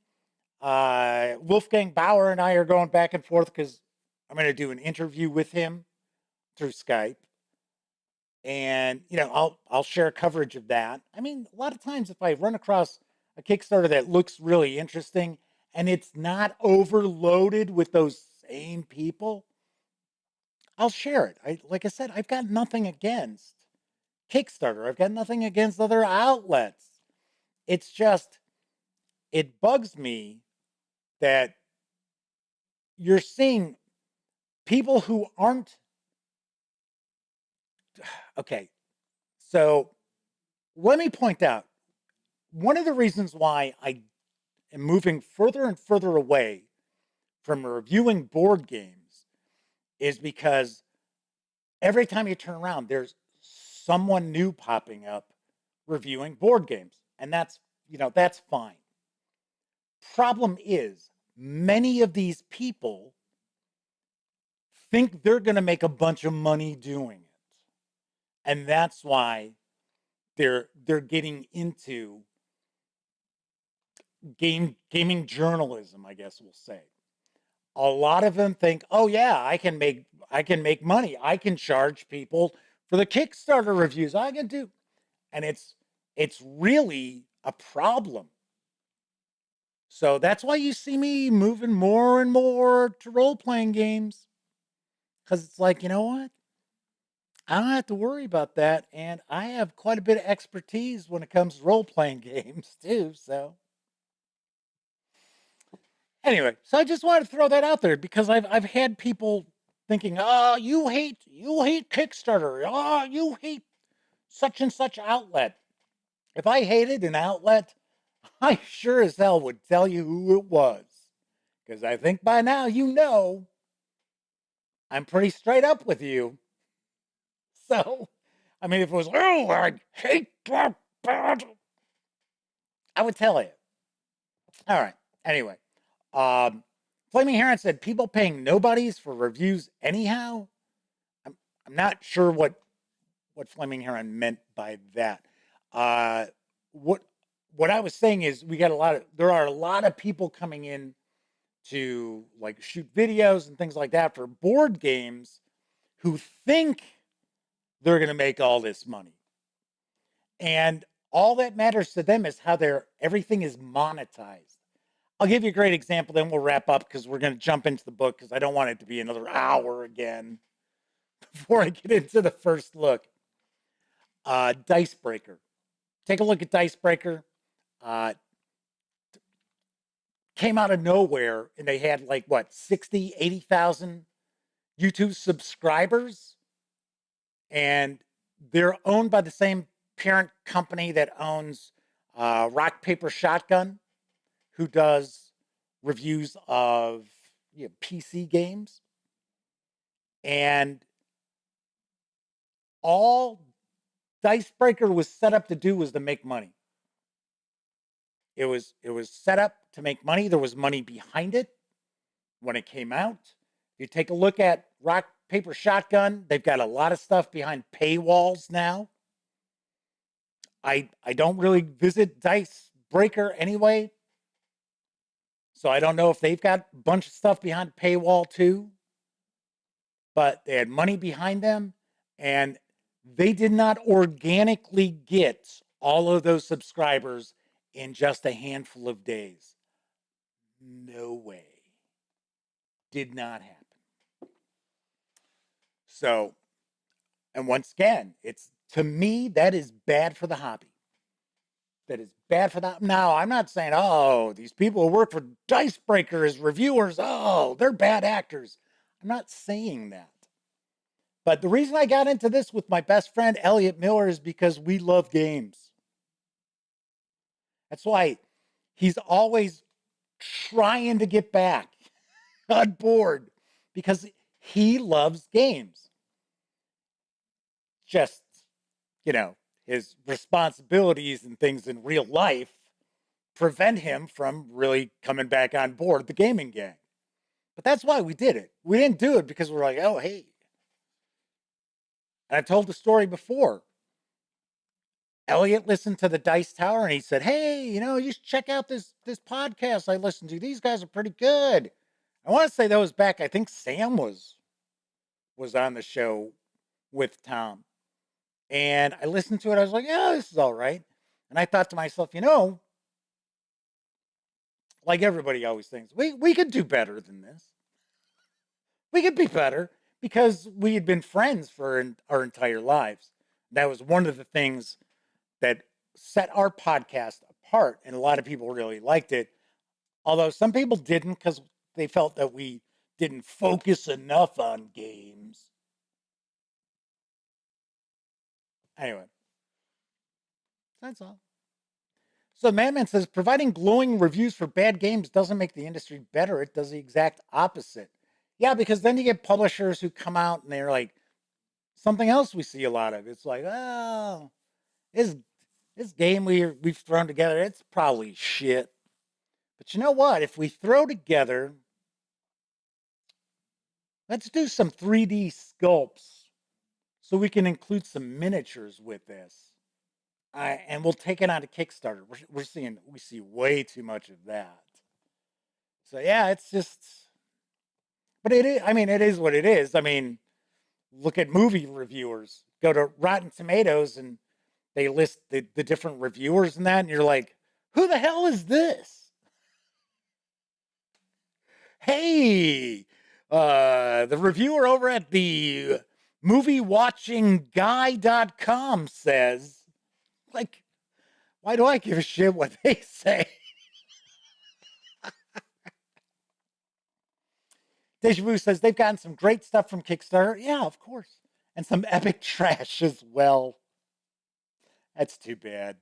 Wolfgang Bauer and I are going back and forth because I'm going to do an interview with him through Skype. And, I'll share coverage of that. I mean, a lot of times if I run across a Kickstarter that looks really interesting and it's not overloaded with those same people, I'll share it. Like I said, I've got nothing against Kickstarter. I've got nothing against other outlets. It's just, it bugs me that you're seeing people who aren't okay. So let me point out one of the reasons why I am moving further and further away from reviewing board games is because every time you turn around, there's someone new popping up reviewing board games. And that's fine. Problem is, many of these people think they're going to make a bunch of money doing it. And that's why they're getting into gaming journalism, I guess we'll say. A lot of them think, "Oh yeah, I can make money. I can charge people for the Kickstarter reviews. I can do." And it's really a problem. So that's why you see me moving more and more to role-playing games. Cuz it's like, you know what? I don't have to worry about that, and I have quite a bit of expertise when it comes to role-playing games too, so anyway, so I just wanted to throw that out there because I've had people thinking, "Oh, you hate Kickstarter. Oh, you hate such and such outlet." If I hated an outlet, I sure as hell would tell you who it was. Because I think by now you know I'm pretty straight up with you. So, I mean, if it was, "Oh, I hate that bad," I would tell you. All right. Anyway, um, Flaming Heron said people paying nobodies for reviews anyhow. I'm not sure what Flaming Heron meant by that. Uh, what what I was saying is there are a lot of people coming in to like shoot videos and things like that for board games who think they're going to make all this money. And all that matters to them is how everything is monetized. I'll give you a great example, then we'll wrap up because we're going to jump into the book because I don't want it to be another hour again before I get into the first look. Dicebreaker. Take a look at Dicebreaker. Uh, Came out of nowhere and they had like what, 60, 80,000 YouTube subscribers. And they're owned by the same parent company that owns Rock Paper Shotgun, who does reviews of PC games. And all Dicebreaker was set up to do was to make money. It was set up to make money. There was money behind it when it came out. If you take a look at Rock Paper Shotgun, they've got a lot of stuff behind paywalls now. I don't really visit Dicebreaker anyway So I don't know if they've got a bunch of stuff behind paywall too, but they had money behind them, and they did not organically get all of those subscribers in just a handful of days. No way. Did not happen. So, and once again, to me, that is bad for the hobby. That is bad for that. Now, I'm not saying, oh, these people who work for Dicebreaker as reviewers, oh, they're bad actors. I'm not saying that. But the reason I got into this with my best friend, Elliot Miller, is because we love games. That's why he's always trying to get back on board, because he loves games. Just, his responsibilities and things in real life prevent him from really coming back on board the gaming gang. But that's why we did it. We didn't do it because we're like, oh, hey. And I've told the story before. Elliot listened to the Dice Tower and he said, hey, you should check out this podcast I listened to. These guys are pretty good. I want to say that was back, I think Sam was on the show with Tom. And I listened to it. I was like, yeah, this is all right. And I thought to myself, like everybody always thinks, we could do better than this. We could be better, because we had been friends for our entire lives. That was one of the things that set our podcast apart. And a lot of people really liked it. Although some people didn't, because they felt that we didn't focus enough on games. Anyway, that's all. So Madman says, providing glowing reviews for bad games doesn't make the industry better. It does the exact opposite. Yeah, because then you get publishers who come out and they're like, something else we see a lot of. It's like, oh, this game we've thrown together, it's probably shit. But you know what? If we throw together, let's do some 3D sculpts so we can include some miniatures with this. And we'll take it on to Kickstarter. We see way too much of that. So yeah, it's just, but it is what it is. I mean, look at movie reviewers. Go to Rotten Tomatoes and they list the different reviewers and that, and you're like, who the hell is this? Hey, the reviewer over at the moviewatchingguy.com says, like, why do I give a shit what they say? Deja Vu says they've gotten some great stuff from Kickstarter. Yeah, of course. And some epic trash as well. That's too bad.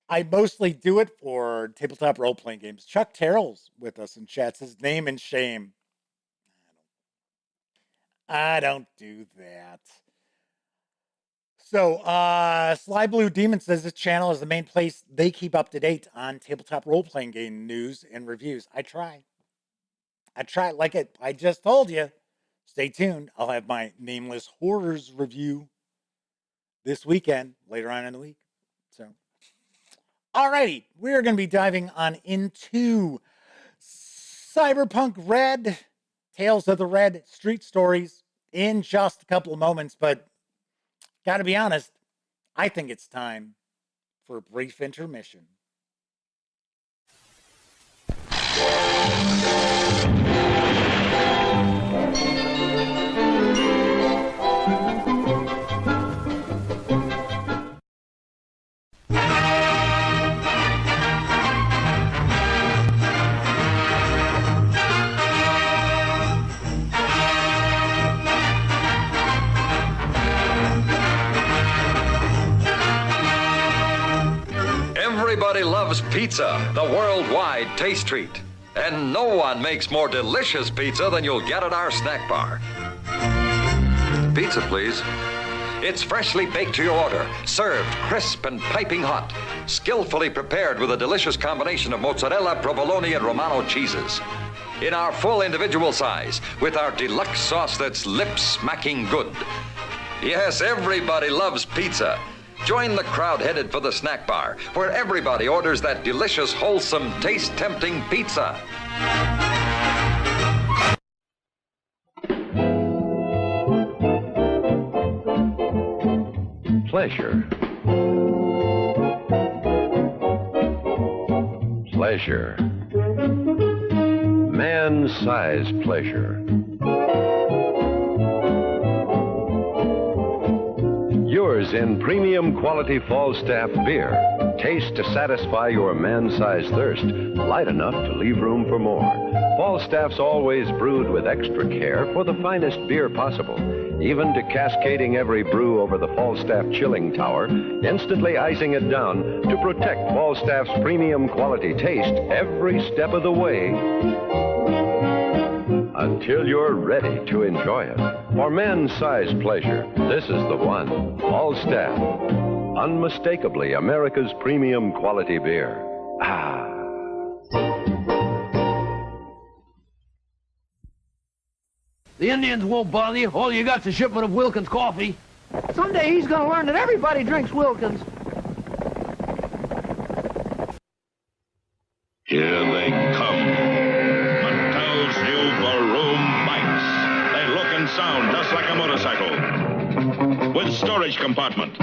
I mostly do it for tabletop role-playing games. Chuck Terrell's with us in chat. Says name and shame. I don't do that. So, Sly Blue Demon says this channel is the main place they keep up to date on tabletop role-playing game news and reviews. I try. Like I just told you. Stay tuned. I'll have my Nameless Horrors review this weekend, later on in the week. So, alrighty, we're going to be diving on into Cyberpunk RED, Tales of the Red Street Stories in just a couple of moments. But got to be honest, I think it's time for a brief intermission. Everybody loves pizza, the worldwide taste treat. And no one makes more delicious pizza than you'll get at our snack bar. Pizza, please. It's freshly baked to your order, served crisp and piping hot, skillfully prepared with a delicious combination of mozzarella, provolone, and Romano cheeses. In our full individual size, with our deluxe sauce that's lip-smacking good. Yes, everybody loves pizza. Join the crowd headed for the snack bar, where everybody orders that delicious, wholesome, taste-tempting pizza. Pleasure. Pleasure. Man-sized pleasure. Yours in premium quality Falstaff beer. Taste to satisfy your man-sized thirst, light enough to leave room for more. Falstaff's always brewed with extra care for the finest beer possible, even to cascading every brew over the Falstaff chilling tower, instantly icing it down to protect Falstaff's premium quality taste every step of the way, until you're ready to enjoy it. For man-sized pleasure, this is the one. Falstaff, unmistakably America's premium quality beer. Ah. The Indians won't bother you. All you got's a shipment of Wilkins coffee. Someday he's gonna learn that everybody drinks Wilkins. Here they come. Mattel's new Baroom bikes. They look and sound just like a motorcycle. With storage compartment,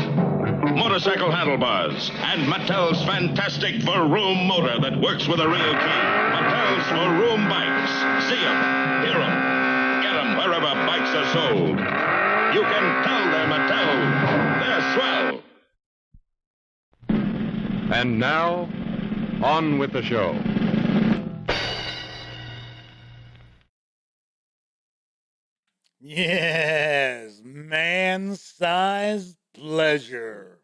motorcycle handlebars, and Mattel's fantastic Varoom motor that works with a real key. Mattel's Varoom bikes. See 'em, hear 'em, get 'em wherever bikes are sold. You can tell they're Mattel. They're swell. And now, on with the show. Yes, man-sized pleasure.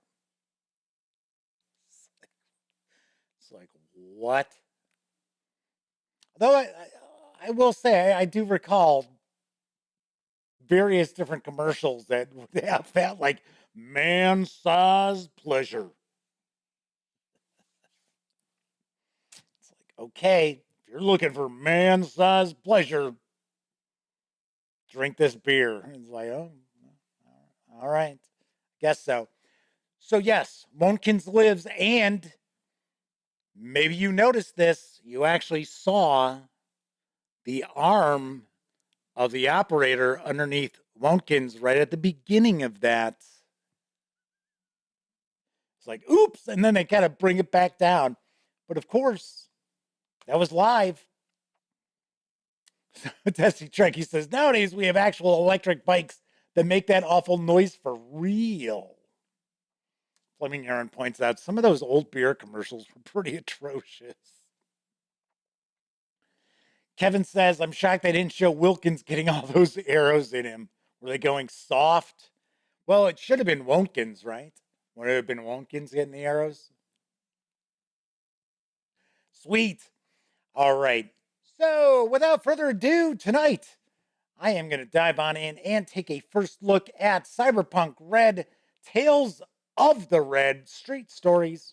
It's like, what? Though I will say, I do recall various different commercials that have that, like, man-sized pleasure. It's like, okay, if you're looking for man-sized pleasure, drink this beer. It's like, oh, all right, guess so. So yes, Wontkins lives, and maybe you noticed this. You actually saw the arm of the operator underneath Wontkins right at the beginning of that. It's like, oops, and then they kind of bring it back down. But of course, that was live. Tessie Trek, he says, nowadays we have actual electric bikes that make that awful noise for real. Fleming Aaron points out some of those old beer commercials were pretty atrocious. Kevin says, I'm shocked they didn't show Wilkins getting all those arrows in him. Were they going soft? Well, it should have been Wontkins, right? Would it have been Wontkins getting the arrows? Sweet. All right. So, without further ado, tonight, I am going to dive on in and take a first look at Cyberpunk RED Tales of the Red Street Stories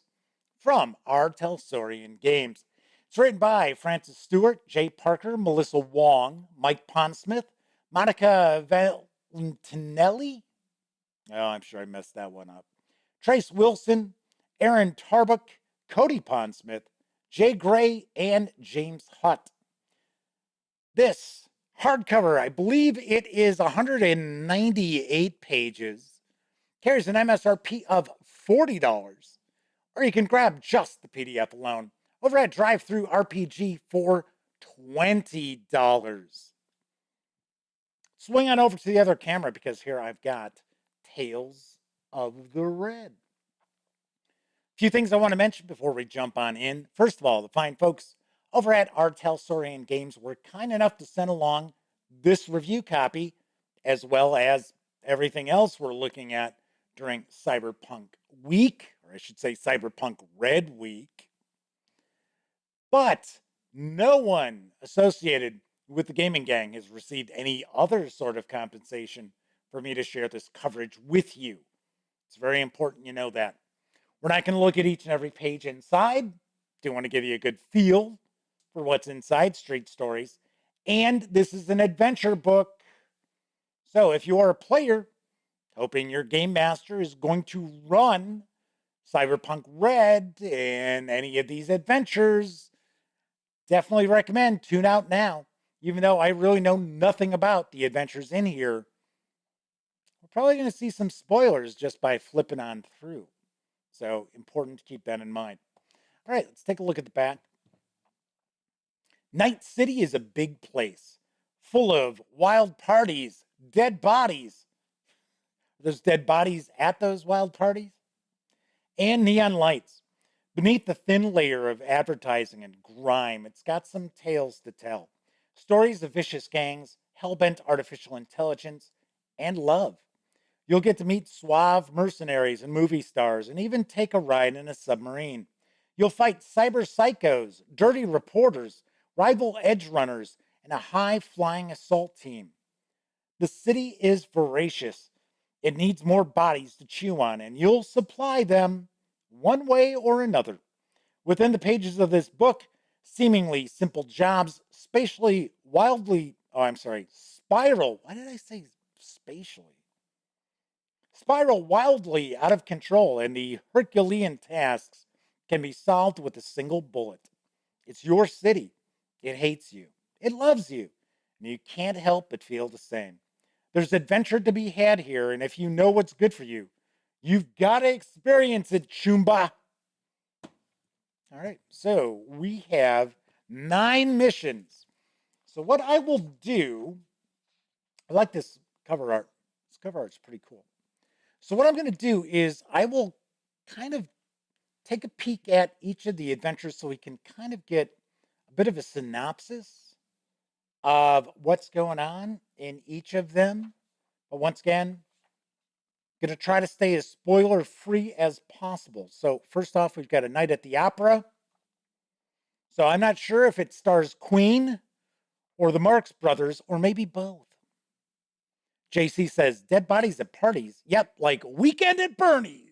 from our Talsorian Games. It's written by Francis Stewart, Jay Parker, Melissa Wong, Mike Pondsmith, Monica Valentinelli. Oh, I'm sure I messed that one up. Trace Wilson, Aaron Tarbuck, Cody Pondsmith, Jay Gray, and James Hutt. This hardcover, I believe it is 198 pages, carries an MSRP of $40, or you can grab just the PDF alone over at DriveThruRPG for $20. Swing on over to the other camera because here I've got Tales of the Red. A few things I want to mention before we jump on in. First of all, the fine folks over at our Talsorian Games were kind enough to send along this review copy, as well as everything else we're looking at during Cyberpunk Week, or I should say Cyberpunk Red Week. But no one associated with the gaming gang has received any other sort of compensation for me to share this coverage with you. It's very important you know that. We're not going to look at each and every page inside. Do want to give you a good feel for what's inside Street Stories. And this is an adventure book. So if you are a player hoping your game master is going to run Cyberpunk Red and any of these adventures. Definitely recommend Tune Out Now. Even though I really know nothing about the adventures in here, we're probably going to see some spoilers just by flipping on through. So important to keep that in mind. All right, let's take a look at the back. Night City is a big place, full of wild parties, dead bodies. There's dead bodies at those wild parties, and neon lights. Beneath the thin layer of advertising and grime, it's got some tales to tell. Stories of vicious gangs, hell-bent artificial intelligence, and love. You'll get to meet suave mercenaries and movie stars, and even take a ride in a submarine. You'll fight cyber psychos, dirty reporters, rival edge runners, and a high-flying assault team. The city is voracious. It needs more bodies to chew on, and you'll supply them one way or another. Within the pages of this book, seemingly simple jobs, spiral. Why did I say spatially? Spiral wildly out of control, and the Herculean tasks can be solved with a single bullet. It's your city. It hates you. It loves you. And you can't help but feel the same. There's adventure to be had here, and if you know what's good for you, you've got to experience it, Chumba. All right, so we have 9 missions. So what I will do, I like this cover art. This cover art's pretty cool. So what I'm going to do is I will kind of take a peek at each of the adventures so we can kind of get a bit of a synopsis of what's going on in each of them. But once again, going to try to stay as spoiler free as possible. So first off, we've got A Night at the Opera. So I'm not sure if it stars Queen or the Marx Brothers or maybe both. JC says, dead bodies at parties. Yep, like Weekend at Bernie's.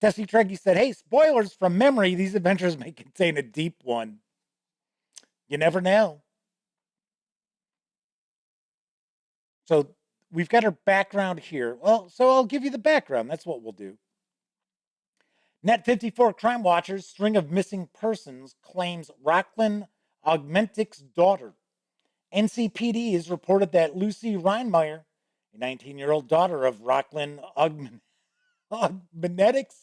Tessie Treggy said, hey, spoilers from memory. These adventures may contain a deep one. You never know. So we've got our background here. Well, so I'll give you the background. That's what we'll do. Net54 Crime Watchers string of missing persons claims Rocklin Augmentic's daughter. NCPD has reported that Lucy Reinmeyer, a 19-year-old daughter of Rocklin Augmentics,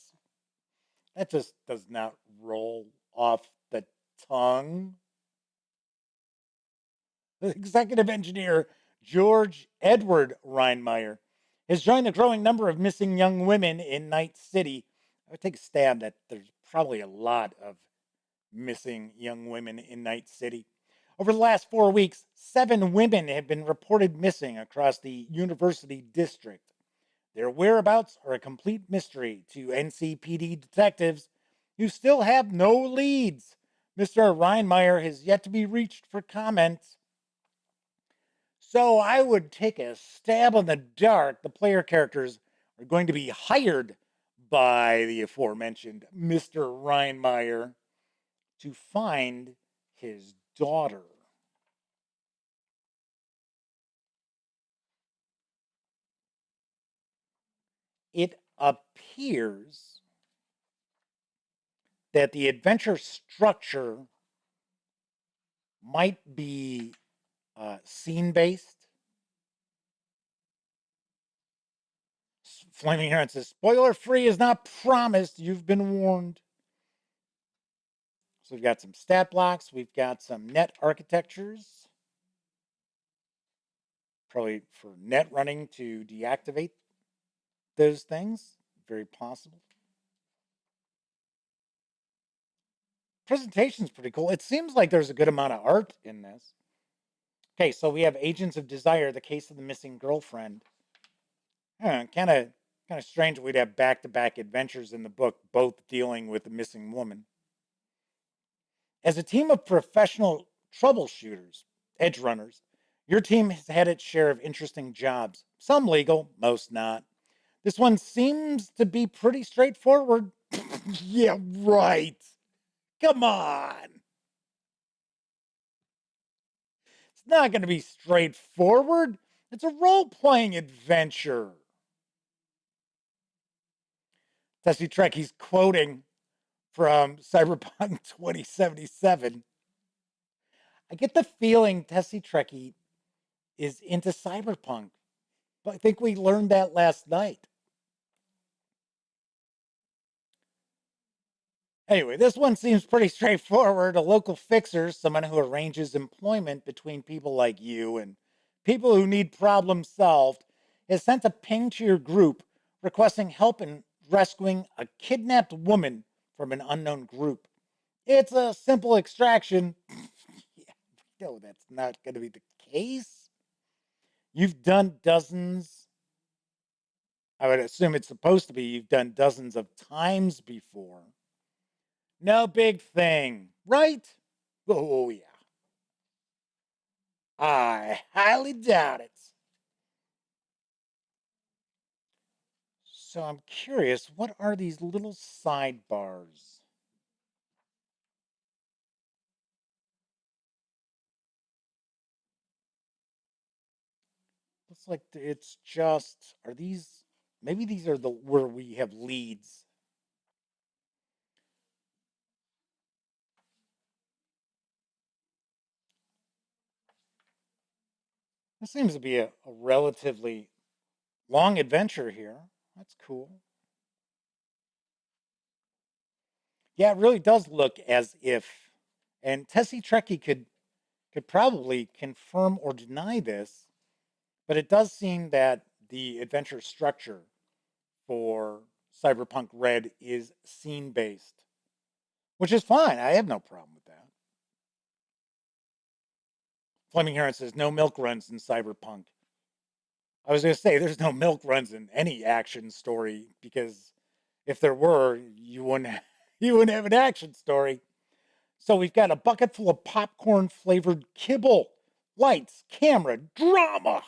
that just does not roll off the tongue. The executive engineer, George Edward Reinmeyer, has joined the growing number of missing young women in Night City. I would take a stab that there's probably a lot of missing young women in Night City. Over the last 4 weeks, 7 women have been reported missing across the university district. Their whereabouts are a complete mystery to NCPD detectives who still have no leads. Mr. Reinmeyer has yet to be reached for comment. So I would take a stab in the dark. The player characters are going to be hired by the aforementioned Mr. Reinmeyer to find his daughter. It appears that the adventure structure might be scene-based. Flaming Heron says, spoiler-free is not promised. You've been warned. So we've got some stat blocks. We've got some net architectures. Probably for net running to deactivate those things. Very possible. Presentation's pretty cool. It seems like there's a good amount of art in this. Okay, so we have Agents of Desire, the case of the missing girlfriend. Kind of strange we'd have back-to-back adventures in the book, both dealing with the missing woman. As a team of professional troubleshooters, edge runners, your team has had its share of interesting jobs. Some legal, most not. This one seems to be pretty straightforward. Yeah, right. Come on. It's not going to be straightforward. It's a role-playing adventure. Tessie Trek, he's quoting from Cyberpunk 2077. I get the feeling Tessie Trekkie is into Cyberpunk, but I think we learned that last night. Anyway, this one seems pretty straightforward. A local fixer, someone who arranges employment between people like you and people who need problems solved, has sent a ping to your group requesting help in rescuing a kidnapped woman from an unknown group. It's a simple extraction. Yeah, no, that's not going to be the case. You've done dozens. I would assume it's supposed to be you've done dozens of times before. No big thing, right? Oh, yeah. I highly doubt it. So I'm curious, what are these little sidebars? Looks like it's just, are these, maybe these are the, where we have leads. This seems to be a relatively long adventure here. That's cool. Yeah, it really does look as if, and Tessie Trekkie could probably confirm or deny this, but it does seem that the adventure structure for Cyberpunk Red is scene based, which is fine. I have no problem with that. Fleming Heron says no milk runs in Cyberpunk. I was going to say there's no milk runs in any action story because if there were, you wouldn't have an action story. So we've got a bucket full of popcorn flavored kibble, lights, camera, drama.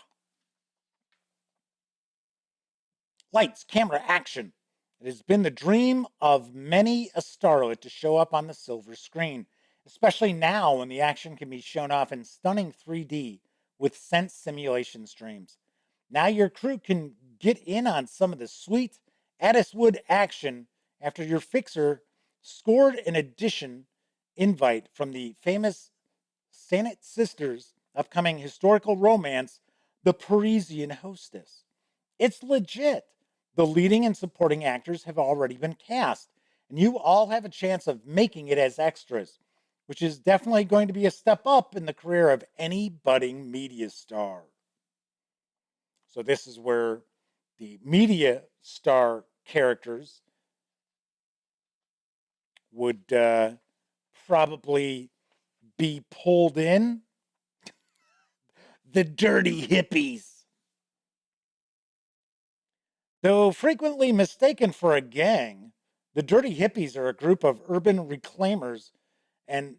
Lights, camera, action. It has been the dream of many a starlet to show up on the silver screen, especially now when the action can be shown off in stunning 3D with sense simulation streams. Now your crew can get in on some of the sweet Addiswood action after your fixer scored an edition invite from the famous Sanet Sisters' upcoming historical romance, The Parisian Hostess. It's legit. The leading and supporting actors have already been cast, and you all have a chance of making it as extras, which is definitely going to be a step up in the career of any budding media star. So this is where the media star characters would probably be pulled in. The dirty hippies. Though frequently mistaken for a gang, the dirty hippies are a group of urban reclaimers and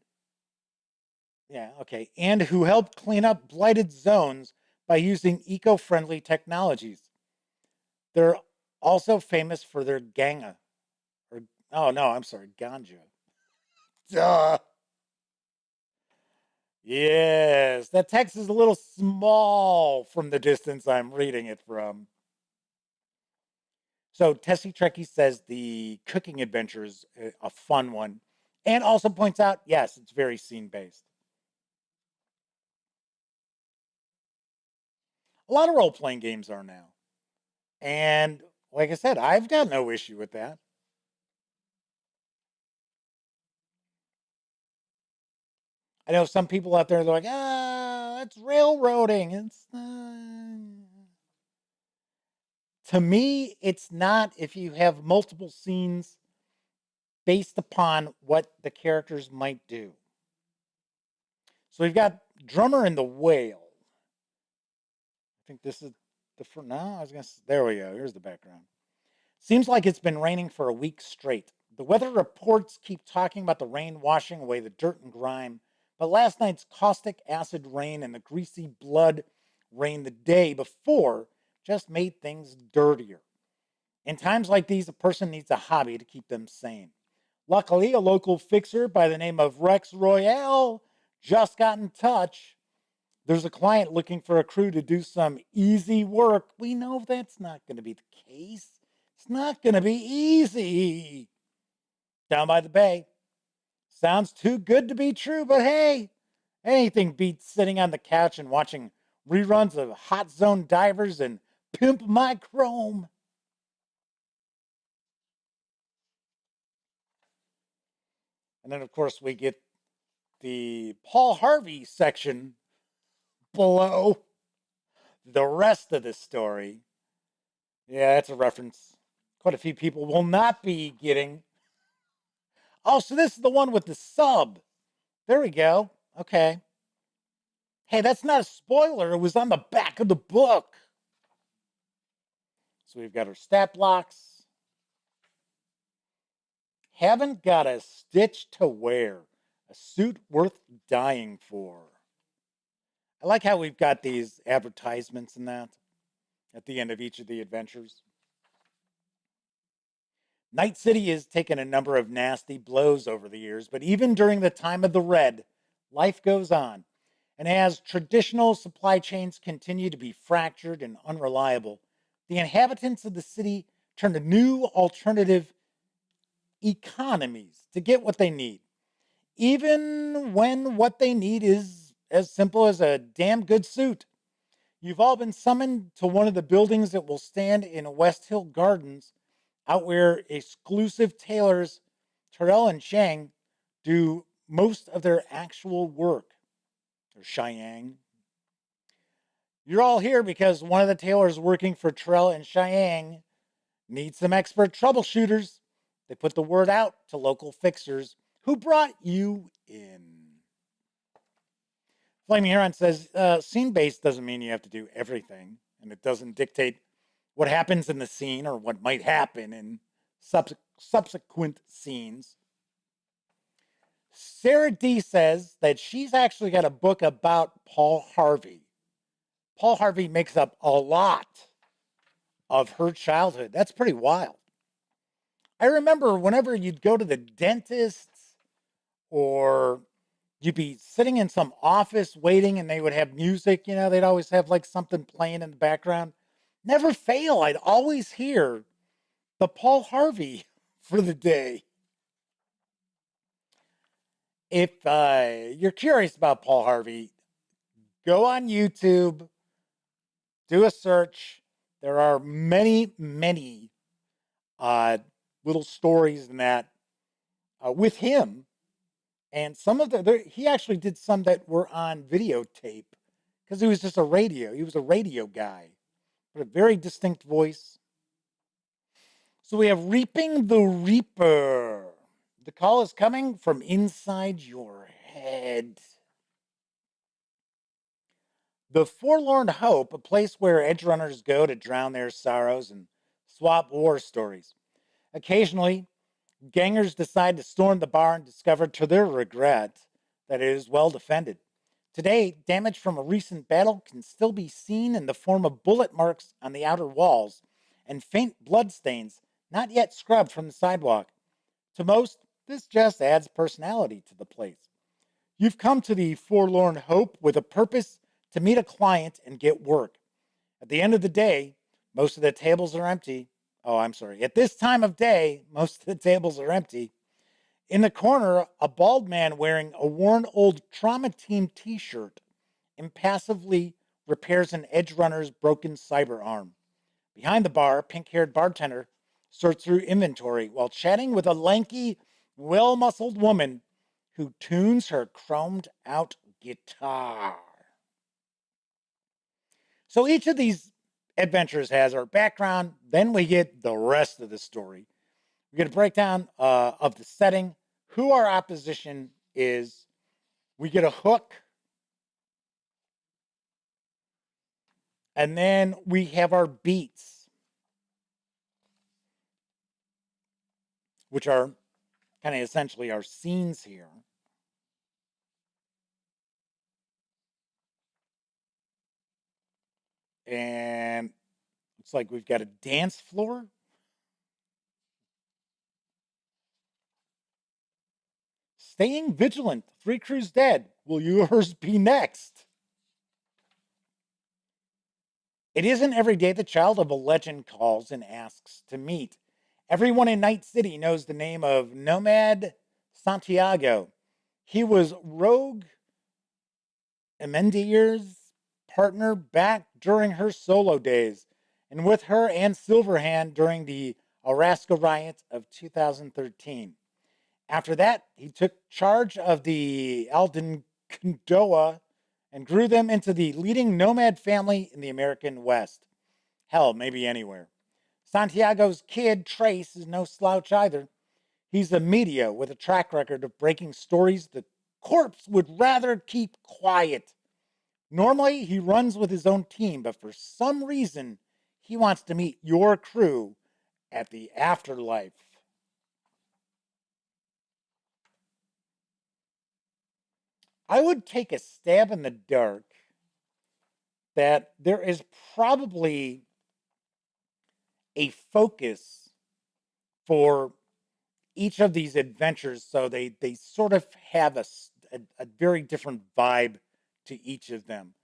and who help clean up blighted zones by using eco-friendly technologies. They're also famous for their ganga. Or oh no, I'm sorry, ganja. Duh. Yes, that text is a little small from the distance I'm reading it from. So Tessie Trekkie says the cooking adventure is a fun one, and also points out, yes, it's very scene based. A lot of role playing games are now, and like I said, I've got no issue with that. I know some people out there, they're like, that's railroading. It's to me, it's not if you have multiple scenes based upon what the characters might do. So we've got Drummer and the Whale. I think this is the first. No, I was going to. There we go. Here's the background. Seems like it's been raining for a week straight. The weather reports keep talking about the rain washing away the dirt and grime, but last night's caustic acid rain and the greasy blood rain the day before just made things dirtier. In times like these, a person needs a hobby to keep them sane. Luckily, a local fixer by the name of Rex Royale just got in touch. There's a client looking for a crew to do some easy work. We know that's not going to be the case. It's not going to be easy. Down by the bay. Sounds too good to be true, but hey, anything beats sitting on the couch and watching reruns of Hot Zone Divers and Pimp My Chrome. And then, of course, we get the Paul Harvey section below the rest of the story. Yeah, that's a reference quite a few people will not be getting. Oh, so this is the one with the sub. There we go. Okay. Hey, that's not a spoiler. It was on the back of the book. So we've got our stat blocks. Haven't got a stitch to wear. A suit worth dying for. I like how we've got these advertisements and that at the end of each of the adventures. Night City has taken a number of nasty blows over the years, but even during the time of the Red, life goes on. And as traditional supply chains continue to be fractured and unreliable, the inhabitants of the city turn to new alternative economies to get what they need, even when what they need is as simple as a damn good suit. You've all been summoned to one of the buildings that will stand in West Hill Gardens, out where exclusive tailors Terrell and Shang do most of their actual work. Or Cheyenne. You're all here because one of the tailors working for Terrell and Cheyenne needs some expert troubleshooters. They put the word out to local fixers who brought you in. Flaming Heron says, scene-based doesn't mean you have to do everything, and it doesn't dictate what happens in the scene or what might happen in subsequent scenes. Sarah D says that she's actually got a book about Paul Harvey. Paul Harvey makes up a lot of her childhood. That's pretty wild. I remember whenever you'd go to the dentist or you'd be sitting in some office waiting and they would have music, they'd always have like something playing in the background. Never fail. I'd always hear the Paul Harvey for the day. If you're curious about Paul Harvey, go on YouTube, do a search. There are many, many little stories in that with him. And some of he actually did some that were on videotape because he was just he was a radio guy, but a very distinct voice. So we have Reaping the Reaper. The call is coming from inside your head. The Forlorn Hope, a place where edge runners go to drown their sorrows and swap war stories. Occasionally, gangers decide to storm the bar and discover to their regret that it is well defended. Today, damage from a recent battle can still be seen in the form of bullet marks on the outer walls and faint bloodstains not yet scrubbed from the sidewalk. To most, this just adds personality to the place. You've come to the Forlorn Hope with a purpose to meet a client and get work. At the end of the day, most of the tables are empty. Oh, I'm sorry. At this time of day, most of the tables are empty. In the corner, a bald man wearing a worn old Trauma Team t-shirt impassively repairs an edge runner's broken cyber arm. Behind the bar, a pink-haired bartender sorts through inventory while chatting with a lanky, well-muscled woman who tunes her chromed-out guitar. So each of these adventures has our background, then we get the rest of the story. We get a breakdown of the setting, who our opposition is. We get a hook. And then we have our beats, which are kind of essentially our scenes here. And looks like we've got a dance floor. Staying vigilant. 3 crews dead. Will yours be next? It isn't every day the child of a legend calls and asks to meet. Everyone in Night City knows the name of Nomad Santiago. He was Rogue Emendir's partner back during her solo days, and with her and Silverhand during the Alaska riot of 2013. After that, he took charge of the Alden Kondoa and grew them into the leading nomad family in the American West. Hell, maybe anywhere. Santiago's kid, Trace, is no slouch either. He's a media with a track record of breaking stories the corpse would rather keep quiet. Normally, he runs with his own team, but for some reason, he wants to meet your crew at the afterlife. I would take a stab in the dark that there is probably a focus for each of these adventures, so they sort of have a very different vibe to each of them.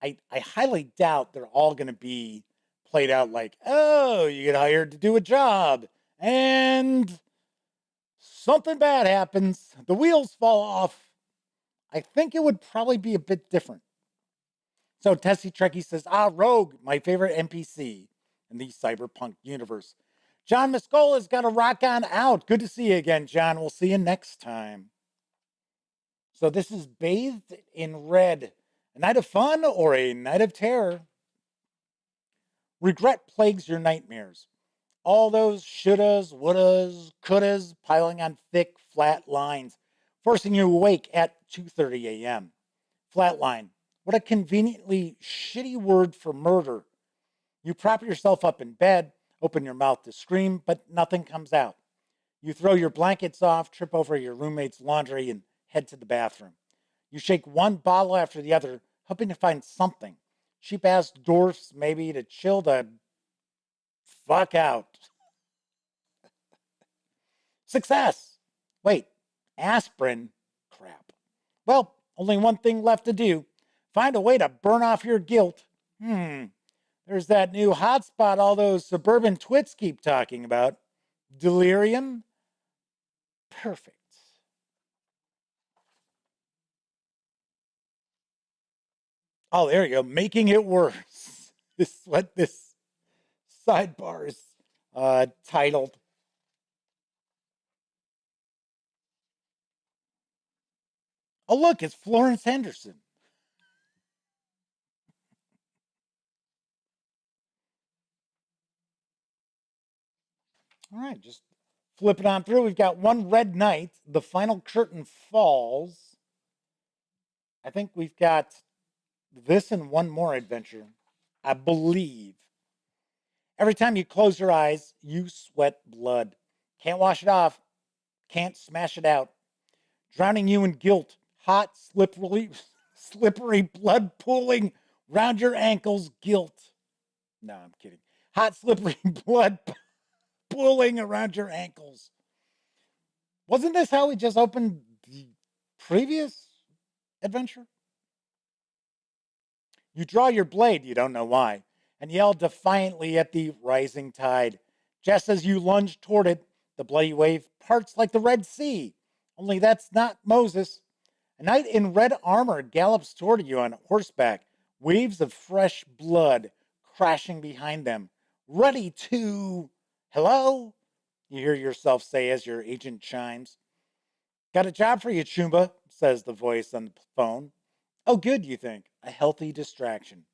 I highly doubt they're all going to be played out like, oh, you get hired to do a job and something bad happens, the wheels fall off. I think it would probably be a bit different. So Tessie Trekkie says, Rogue, my favorite NPC in the Cyberpunk universe. John Muscola's got to rock on out. Good to see you again, John. We'll see you next time. So this is Bathed in Red. A night of fun or a night of terror? Regret plagues your nightmares. All those shouldas, wouldas, couldas piling on thick, flat lines, forcing you awake at 2:30 a.m. Flatline. What a conveniently shitty word for murder. You prop yourself up in bed, open your mouth to scream, but nothing comes out. You throw your blankets off, trip over your roommate's laundry, and head to the bathroom. You shake one bottle after the other, hoping to find something. Cheap ass dwarfs, maybe, to chill the fuck out. Success! Wait, aspirin? Crap. Well, only one thing left to do. Find a way to burn off your guilt. There's that new hotspot all those suburban twits keep talking about. Delirium? Perfect. Oh, there you go. Making it worse. This is what this sidebar is titled. Oh, look, it's Florence Henderson. All right, just flip it on through. We've got one red night. The final curtain falls. I think we've got this and one more adventure, I believe. Every time you close your eyes, you sweat blood. Can't wash it off. Can't smash it out. Drowning you in guilt. Hot, slippery blood pooling round your ankles. Guilt. No, I'm kidding. Hot, slippery blood pooling around your ankles. Wasn't this how we just opened the previous adventure? You draw your blade, you don't know why, and yell defiantly at the rising tide. Just as you lunge toward it, the bloody wave parts like the Red Sea. Only that's not Moses. A knight in red armor gallops toward you on horseback, waves of fresh blood crashing behind them, ready to... Hello? You hear yourself say as your agent chimes. Got a job for you, Chumba, says the voice on the phone. Oh, good, you think. A healthy distraction.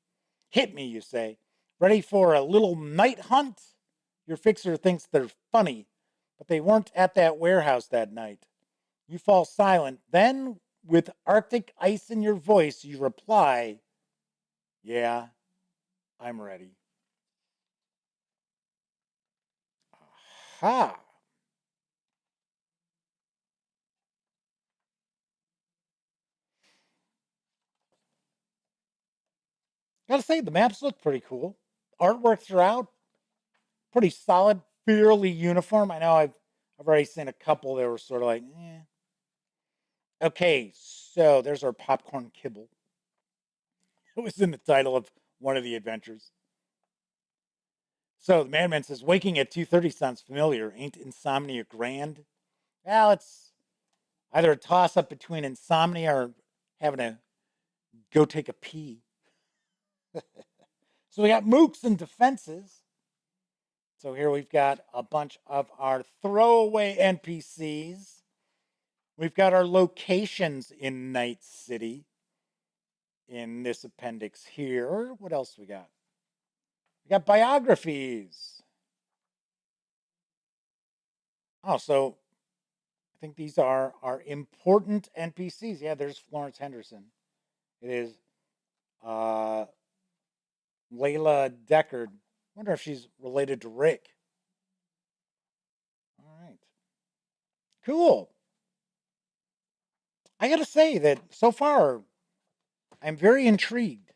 Hit me, you say. Ready for a little night hunt? Your fixer thinks they're funny, but they weren't at that warehouse that night. You fall silent. Then, with Arctic ice in your voice, you reply, yeah, I'm ready. Aha. Gotta say, the maps look pretty cool. Artwork throughout, pretty solid, fairly uniform. I know I've already seen a couple that were sort of like, eh. Okay, so there's our popcorn kibble. It was in the title of one of the adventures. So the Madman says, waking at 2:30 sounds familiar. Ain't insomnia grand? Well, it's either a toss-up between insomnia or having to go take a pee. So we got mooks and defenses. So here we've got a bunch of our throwaway NPCs. We've got our locations in Night City in this appendix here. What else we got? We got biographies. Oh, so I think these are our important NPCs. Yeah, there's Florence Henderson. It is Layla Deckard. Wonder if she's related to Rick. All right. Cool. I got to say that so far, I'm very intrigued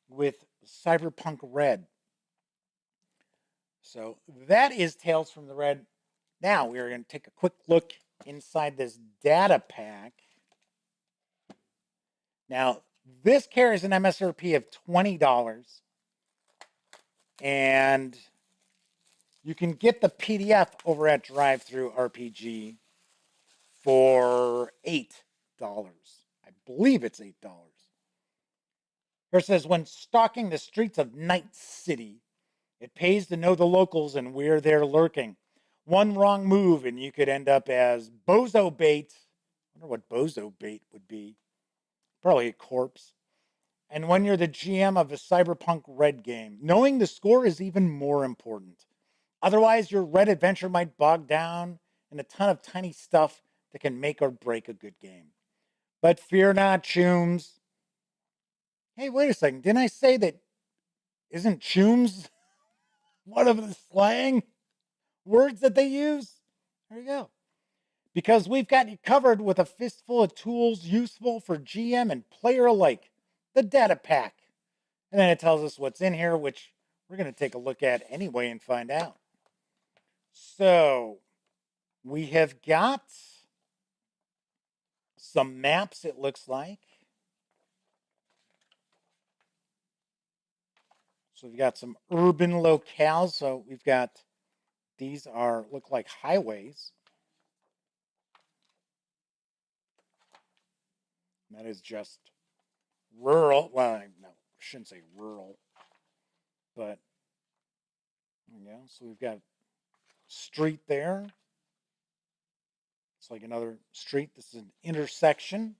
with Cyberpunk Red. So that is Tales from the Red. Now we're going to take a quick look inside this data pack. Now, this carries an MSRP of $20. And you can get the PDF over at DriveThruRPG for $8. I believe it's $8. Here it says, when stalking the streets of Night City, it pays to know the locals and where they're lurking. One wrong move and you could end up as bozo bait. I wonder what bozo bait would be. Probably a corpse. And when you're the GM of a Cyberpunk Red game, knowing the score is even more important. Otherwise, your Red adventure might bog down in a ton of tiny stuff that can make or break a good game. But fear not, chooms. Hey, wait a second. Didn't I say that isn't chooms one of the slang words that they use? There you go. Because we've got you covered with a fistful of tools useful for GM and player alike. The data pack. And then it tells us what's in here, which we're going to take a look at anyway and find out. So we have got some maps, it looks like. So we've got some urban locales. So we've got, these are, look like highways. And that is just rural. Well, no, I shouldn't say rural. But, yeah, so we've got street there. It's like another street. This is an intersection.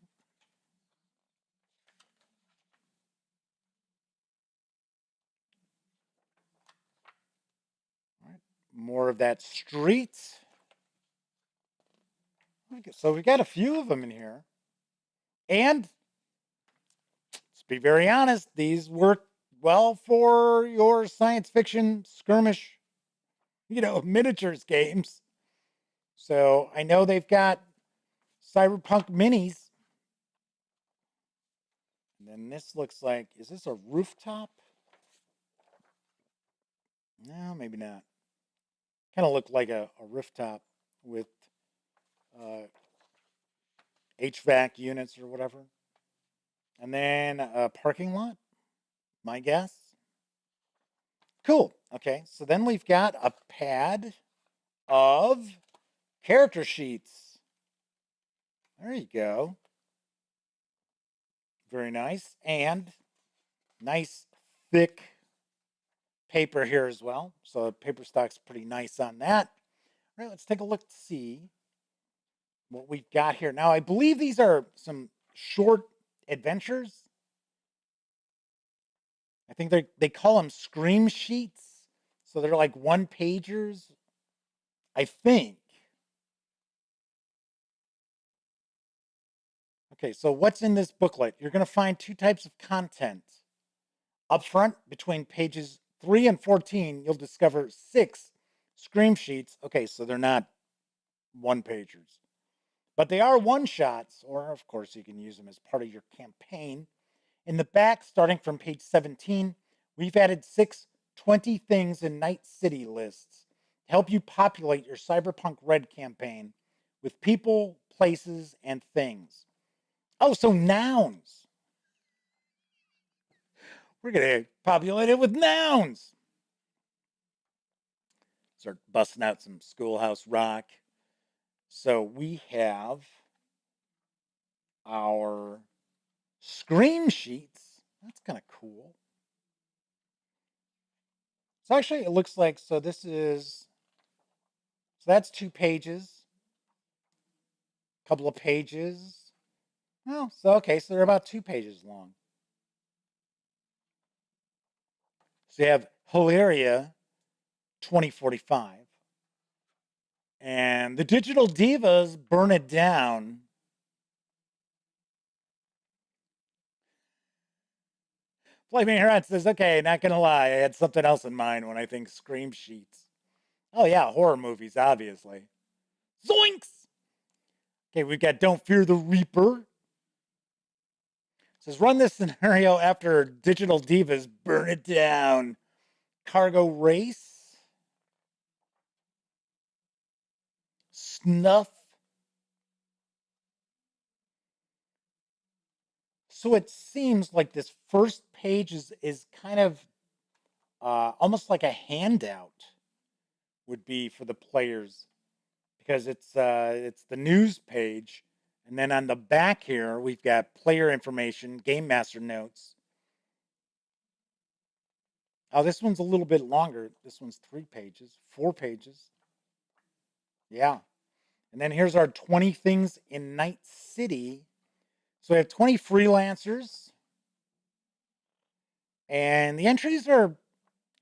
All right, more of that street. So we got a few of them in here. And let's be very honest, these work well for your science fiction skirmish, miniatures games. So I know they've got Cyberpunk minis. And then this looks like, is this a rooftop? No, maybe not. Kind of looked like a rooftop with HVAC units or whatever. And then a parking lot, my guess. Cool. Okay, so then we've got a pad of character sheets. There you go. Very nice. And nice thick paper here as well. So the paper stock's pretty nice on that. All right, let's take a look to see what we've got here. Now, I believe these are some short adventures. I think they call them scream sheets. So they're like one pagers, I think. Okay, so what's in this booklet? You're going to find two types of content. Up front, between pages 3 and 14, you'll discover 6 scream sheets. Okay, so they're not one pagers, but they are one shots, or of course, you can use them as part of your campaign. In the back, starting from page 17, we've added 6 20 things in Night City lists to help you populate your Cyberpunk Red campaign with people, places, and things. Oh, so nouns. We're going to populate it with nouns. Start busting out some Schoolhouse Rock. So we have our Scream sheets. That's kind of cool. So actually, it looks like, so that's 2 pages. A couple of pages. Oh, so okay, so they're about 2 pages long. So you have Hilaria 2045. And the Digital Divas Burn It Down. Flaming Heron says, okay, not gonna lie, I had something else in mind when I think Scream sheets. Oh yeah, horror movies, obviously. Zoinks! Okay, we've got Don't Fear the Reaper. It says, run this scenario after Digital Divas Burn It Down. Cargo Race. Snuff. So it seems like this first page is kind of almost like a handout would be for the players, because it's the news page, and then on the back here we've got player information, game master notes. Oh, this one's a little bit longer. This one's 3 pages, 4 pages. Yeah. And then here's our 20 things in Night City. So we have 20 freelancers. And the entries are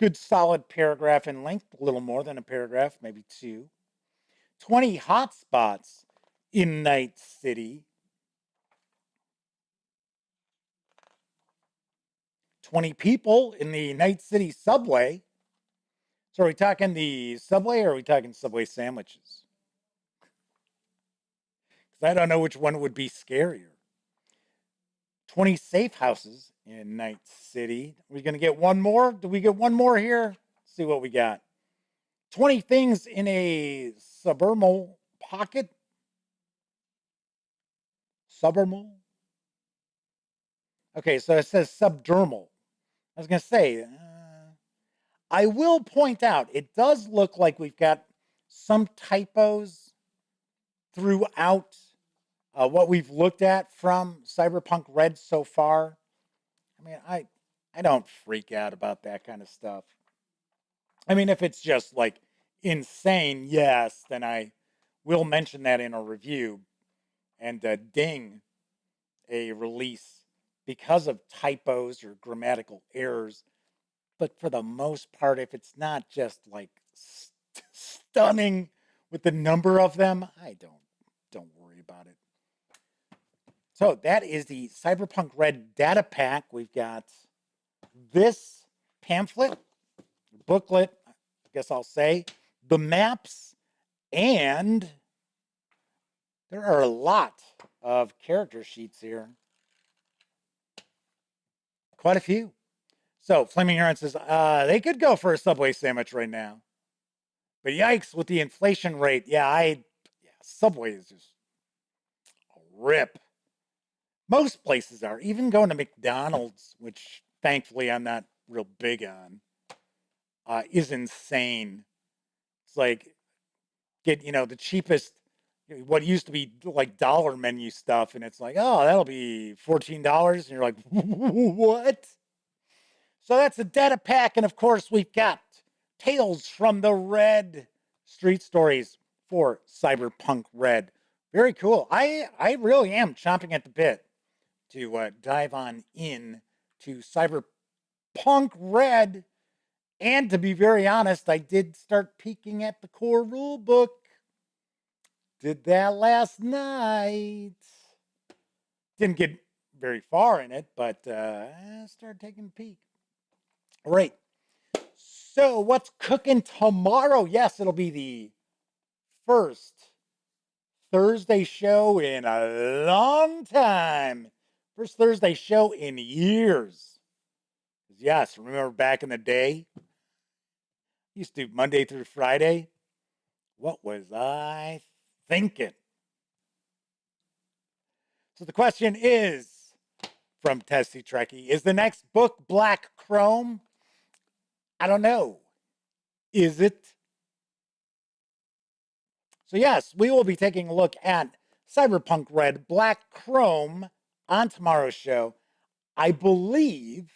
good solid paragraph in length, a little more than a paragraph, maybe 2. 20 hotspots in Night City. 20 people in the Night City subway. So are we talking the subway or are we talking Subway sandwiches? Because I don't know which one would be scarier. 20 safe houses in Night City. Are we going to get one more? Do we get one more here? Let's see what we got. 20 things in a suburmal pocket. Suburmal? Okay, so it says subdermal. I was going to say, I will point out, it does look like we've got some typos throughout what we've looked at from Cyberpunk Red so far. I mean, I don't freak out about that kind of stuff. I mean, if it's just like insane, yes, then I will mention that in a review and ding a release because of typos or grammatical errors. But for the most part, if it's not just like stunning with the number of them, I don't worry about it. So that is the Cyberpunk Red Data Pack. We've got this pamphlet, booklet, I guess I'll say, the maps, and there are a lot of character sheets here. Quite a few. So Flaming Heron says, they could go for a Subway sandwich right now. But yikes, with the inflation rate, Subway is just a rip. Most places are. Even going to McDonald's, which thankfully I'm not real big on, is insane. It's like, get, the cheapest, what used to be like dollar menu stuff, and it's like, oh, that'll be $14. And you're like, what? So that's a data pack. And of course, we've got Tales from the Red Street Stories for Cyberpunk Red. Very cool. I really am chomping at the bit to dive on in to Cyberpunk Red. And to be very honest, I did start peeking at the core rule book. Did that last night. Didn't get very far in it, but I started taking a peek. All right. So what's cooking tomorrow? Yes, it'll be the first Thursday show in a long time. First Thursday show in years. Yes, remember back in the day? Used to do Monday through Friday. What was I thinking? So the question is, from Tessie Trekkie, is the next book Black Chrome? I don't know. Is it? So yes, we will be taking a look at Cyberpunk Red Black Chrome on tomorrow's show. I believe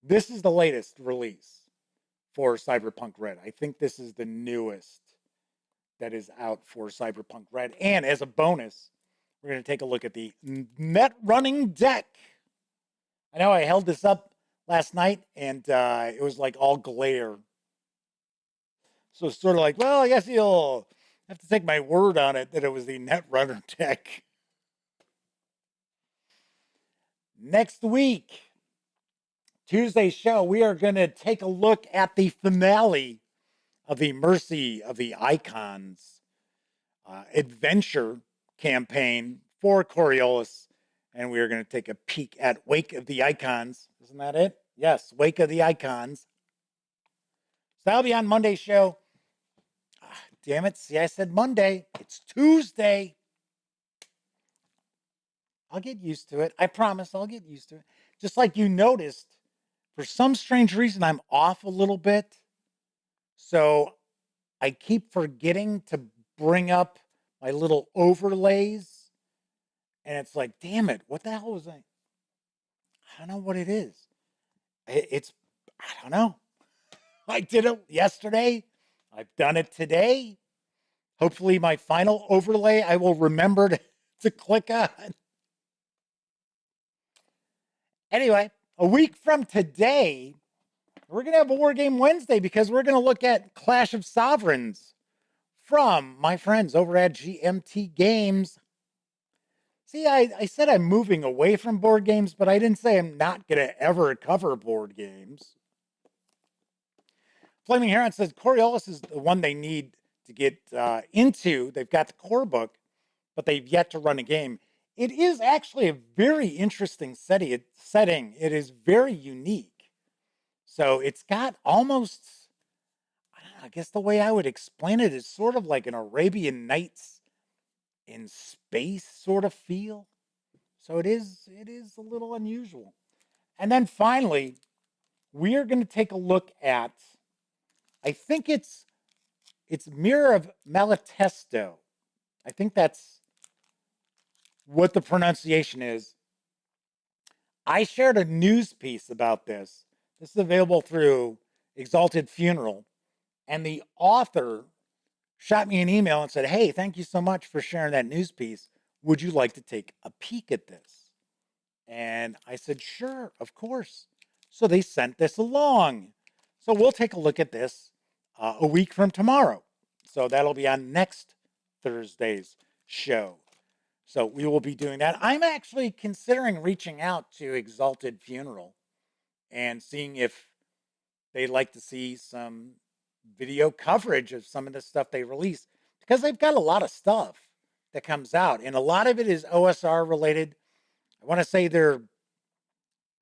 this is the latest release for Cyberpunk Red. I think this is the newest that is out for Cyberpunk Red. And as a bonus, we're going to take a look at the net running deck. I know I held this up last night and it was like all glare. So it's sort of like, well, I guess you'll have to take my word on it that it was the net runner deck. Next week, Tuesday's show, we are going to take a look at the finale of the Mercy of the Icons adventure campaign for Coriolis. And we are going to take a peek at Wake of the Icons. Isn't that it? Yes, Wake of the Icons. So that'll be on Monday's show. Damn it. See, I said Monday. It's Tuesday. I'll get used to it. I promise I'll get used to it. Just like you noticed, for some strange reason, I'm off a little bit. So I keep forgetting to bring up my little overlays. And it's like, damn it, what the hell was I? I don't know what it is. It's, I don't know. I did it yesterday. I've done it today. Hopefully my final overlay, I will remember to click on. Anyway, a week from today, we're going to have a War Game Wednesday because we're going to look at Clash of Sovereigns from my friends over at GMT Games. See, I said I'm moving away from board games, but I didn't say I'm not going to ever cover board games. Flaming Heron says Coriolis is the one they need to get into. They've got the core book, but they've yet to run a game. It is actually a very interesting setting. It is very unique. So it's got almost, I don't know, I guess the way I would explain it is sort of like an Arabian Nights in space sort of feel. So it is a little unusual. And then finally, we are going to take a look at, I think it's Mirror of Malatesto. I think that's what the pronunciation is. I shared a news piece about this. This is available through Exalted Funeral. And the author shot me an email and said, hey, thank you so much for sharing that news piece. Would you like to take a peek at this? And I said, sure, of course. So they sent this along. So we'll take a look at this a week from tomorrow. So that'll be on next Thursday's show. So we will be doing that. I'm actually considering reaching out to Exalted Funeral and seeing if they'd like to see some video coverage of some of the stuff they release, because they've got a lot of stuff that comes out, and a lot of it is OSR related. I want to say they're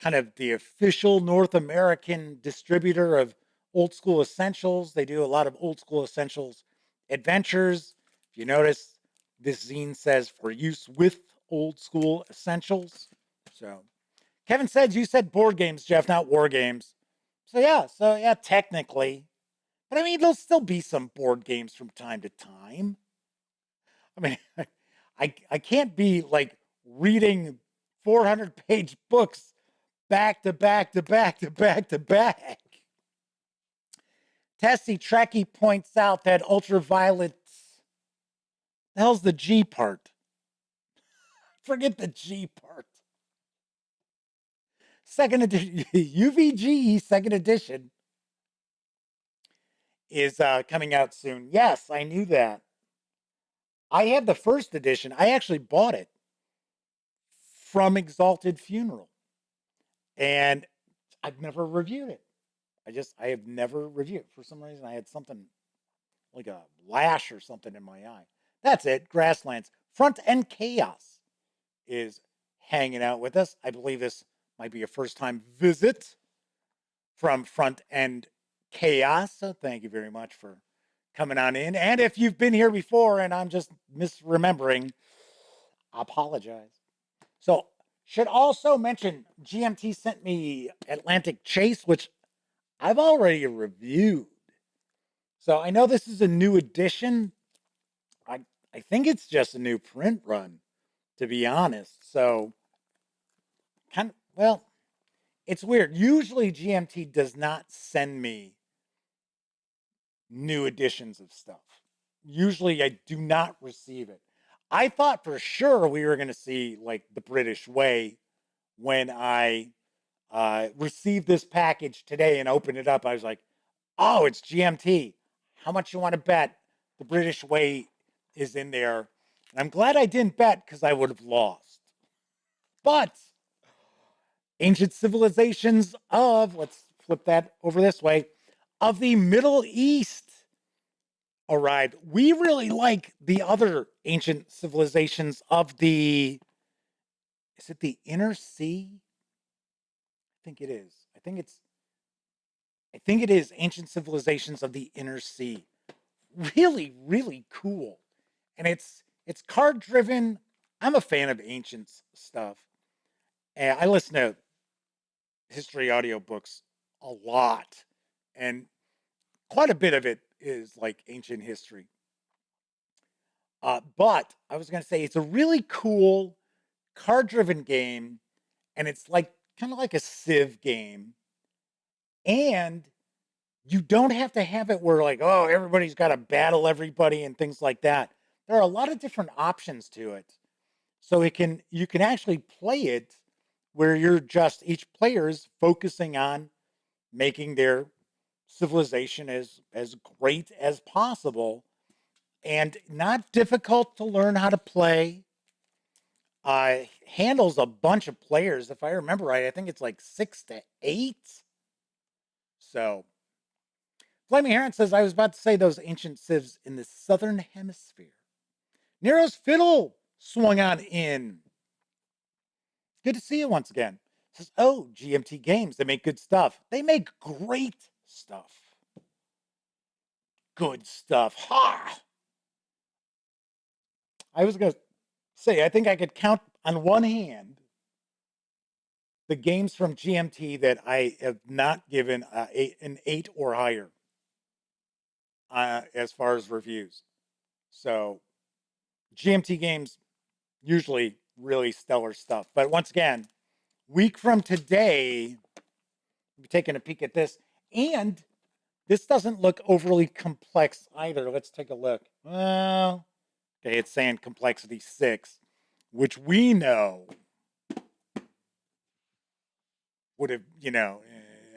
kind of the official North American distributor of Old School Essentials. They do a lot of Old School Essentials adventures. If you notice, this zine says for use with Old School Essentials. So Kevin said, you said board games, Jeff, not war games. So yeah, technically. But I mean, there'll still be some board games from time to time. I mean, I can't be like reading 400-page books back to back to back to back to back. Tessie Trekkie points out that ultraviolet, the hell's the G part? Forget the G part. Second edition, UVGE second edition is coming out soon. Yes, I knew that. I have the first edition. I actually bought it from Exalted Funeral. And I've never reviewed it. I have never reviewed it. For some reason, I had something like a lash or something in my eye. That's it. Grasslands. Front End Chaos is hanging out with us. I believe this might be a first-time visit from Front End Chaos. So thank you very much for coming on in. And if you've been here before and I'm just misremembering, I apologize. So should also mention GMT sent me Atlantic Chase, which I've already reviewed. So I know this is a new edition. I think it's just a new print run, to be honest. So, well, it's weird. Usually GMT does not send me new editions of stuff. Usually I do not receive it. I thought for sure we were going to see like the British way when I received this package today and opened it up. I was like, oh, it's GMT. How much you want to bet the British way is in there? And I'm glad I didn't bet because I would have lost. But ancient civilizations of, let's flip that over this way, of the Middle East arrived. We really like the other ancient civilizations of the, is it the Inner Sea? I think it is. I think it is ancient civilizations of the Inner Sea. Really, really cool. And it's card driven. I'm a fan of ancient stuff. And I listen to history audiobooks a lot. And quite a bit of it is like ancient history. But I was going to say it's a really cool card driven game. And it's like kind of like a Civ game. And you don't have to have it where like, oh, everybody's got to battle everybody and things like that. There are a lot of different options to it. So you can actually play it where you're just each player is focusing on making their civilization as great as possible and not difficult to learn how to play. Handles a bunch of players. If I remember right, I think it's like 6 to 8. So Flaming Heron says, I was about to say those ancient civs in the southern hemisphere. Nero's Fiddle swung on in. Good to see you once again. Says, oh, GMT Games, they make good stuff. They make great stuff. Good stuff. Ha! I was going to say, I think I could count on one hand the games from GMT that I have not given an 8 or higher as far as reviews. So GMT Games, usually really stellar stuff. But once again, week from today, we're taking a peek at this. And this doesn't look overly complex either. Let's take a look. Well, okay, it's saying complexity 6, which we know would have,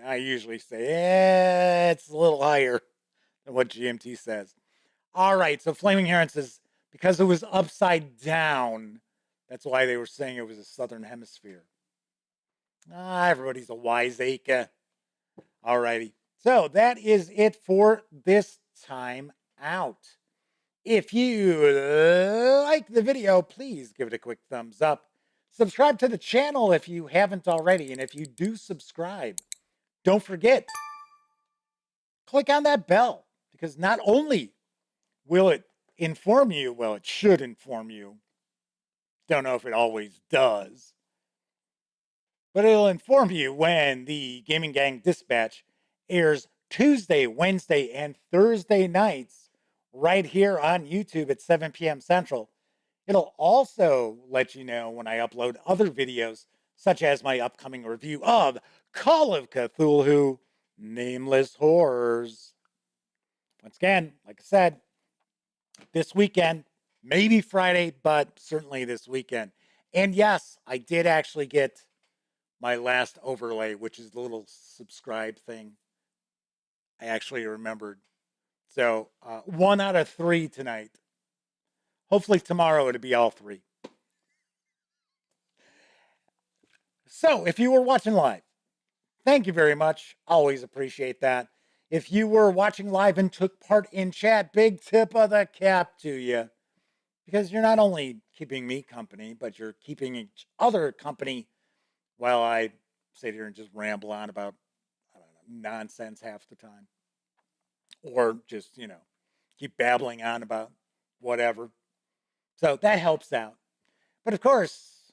I usually say, it's a little higher than what GMT says. All right, so Flaming Heron says, because it was upside down, that's why they were saying it was a southern hemisphere. Everybody's a wiseacre. All righty. So that is it for this time out. If you like the video, please give it a quick thumbs up. Subscribe to the channel if you haven't already. And if you do subscribe, don't forget, click on that bell. Because not only will it inform you, well, it should inform you. Don't know if it always does. But it'll inform you when the Gaming Gang Dispatch airs Tuesday, Wednesday, and Thursday nights right here on YouTube at 7 p.m. Central. It'll also let you know when I upload other videos, such as my upcoming review of Call of Cthulhu, Nameless Horrors. Once again, like I said, this weekend, maybe Friday, but certainly this weekend. And yes, I did actually get my last overlay, which is the little subscribe thing. I actually remembered. So 1 out of 3 tonight. Hopefully tomorrow it'll be all 3. So if you were watching live, thank you very much. Always appreciate that. If you were watching live and took part in chat, big tip of the cap to you. Because you're not only keeping me company, but you're keeping each other company while I sit here and just ramble on about, I don't know, nonsense half the time. Or just, keep babbling on about whatever. So that helps out. But of course,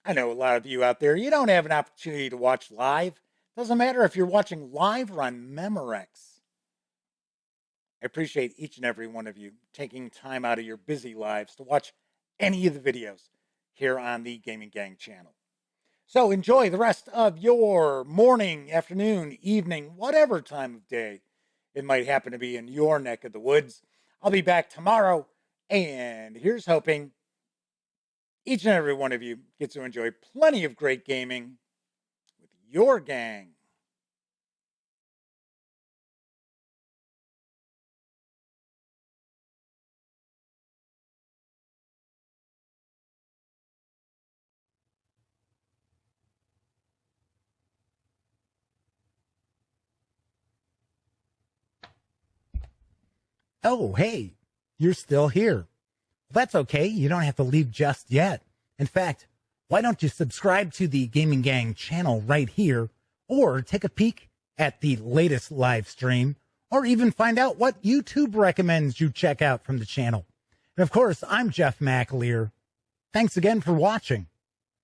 I know a lot of you out there, you don't have an opportunity to watch live. Doesn't matter if you're watching live or on Memorex. I appreciate each and every one of you taking time out of your busy lives to watch any of the videos here on the Gaming Gang channel. So enjoy the rest of your morning, afternoon, evening, whatever time of day it might happen to be in your neck of the woods. I'll be back tomorrow, and here's hoping each and every one of you gets to enjoy plenty of great gaming with your gang. Oh, hey, you're still here. Well, that's okay. You don't have to leave just yet. In fact, why don't you subscribe to the Gaming Gang channel right here, or take a peek at the latest live stream, or even find out what YouTube recommends you check out from the channel. And of course, I'm Jeff McAleer. Thanks again for watching.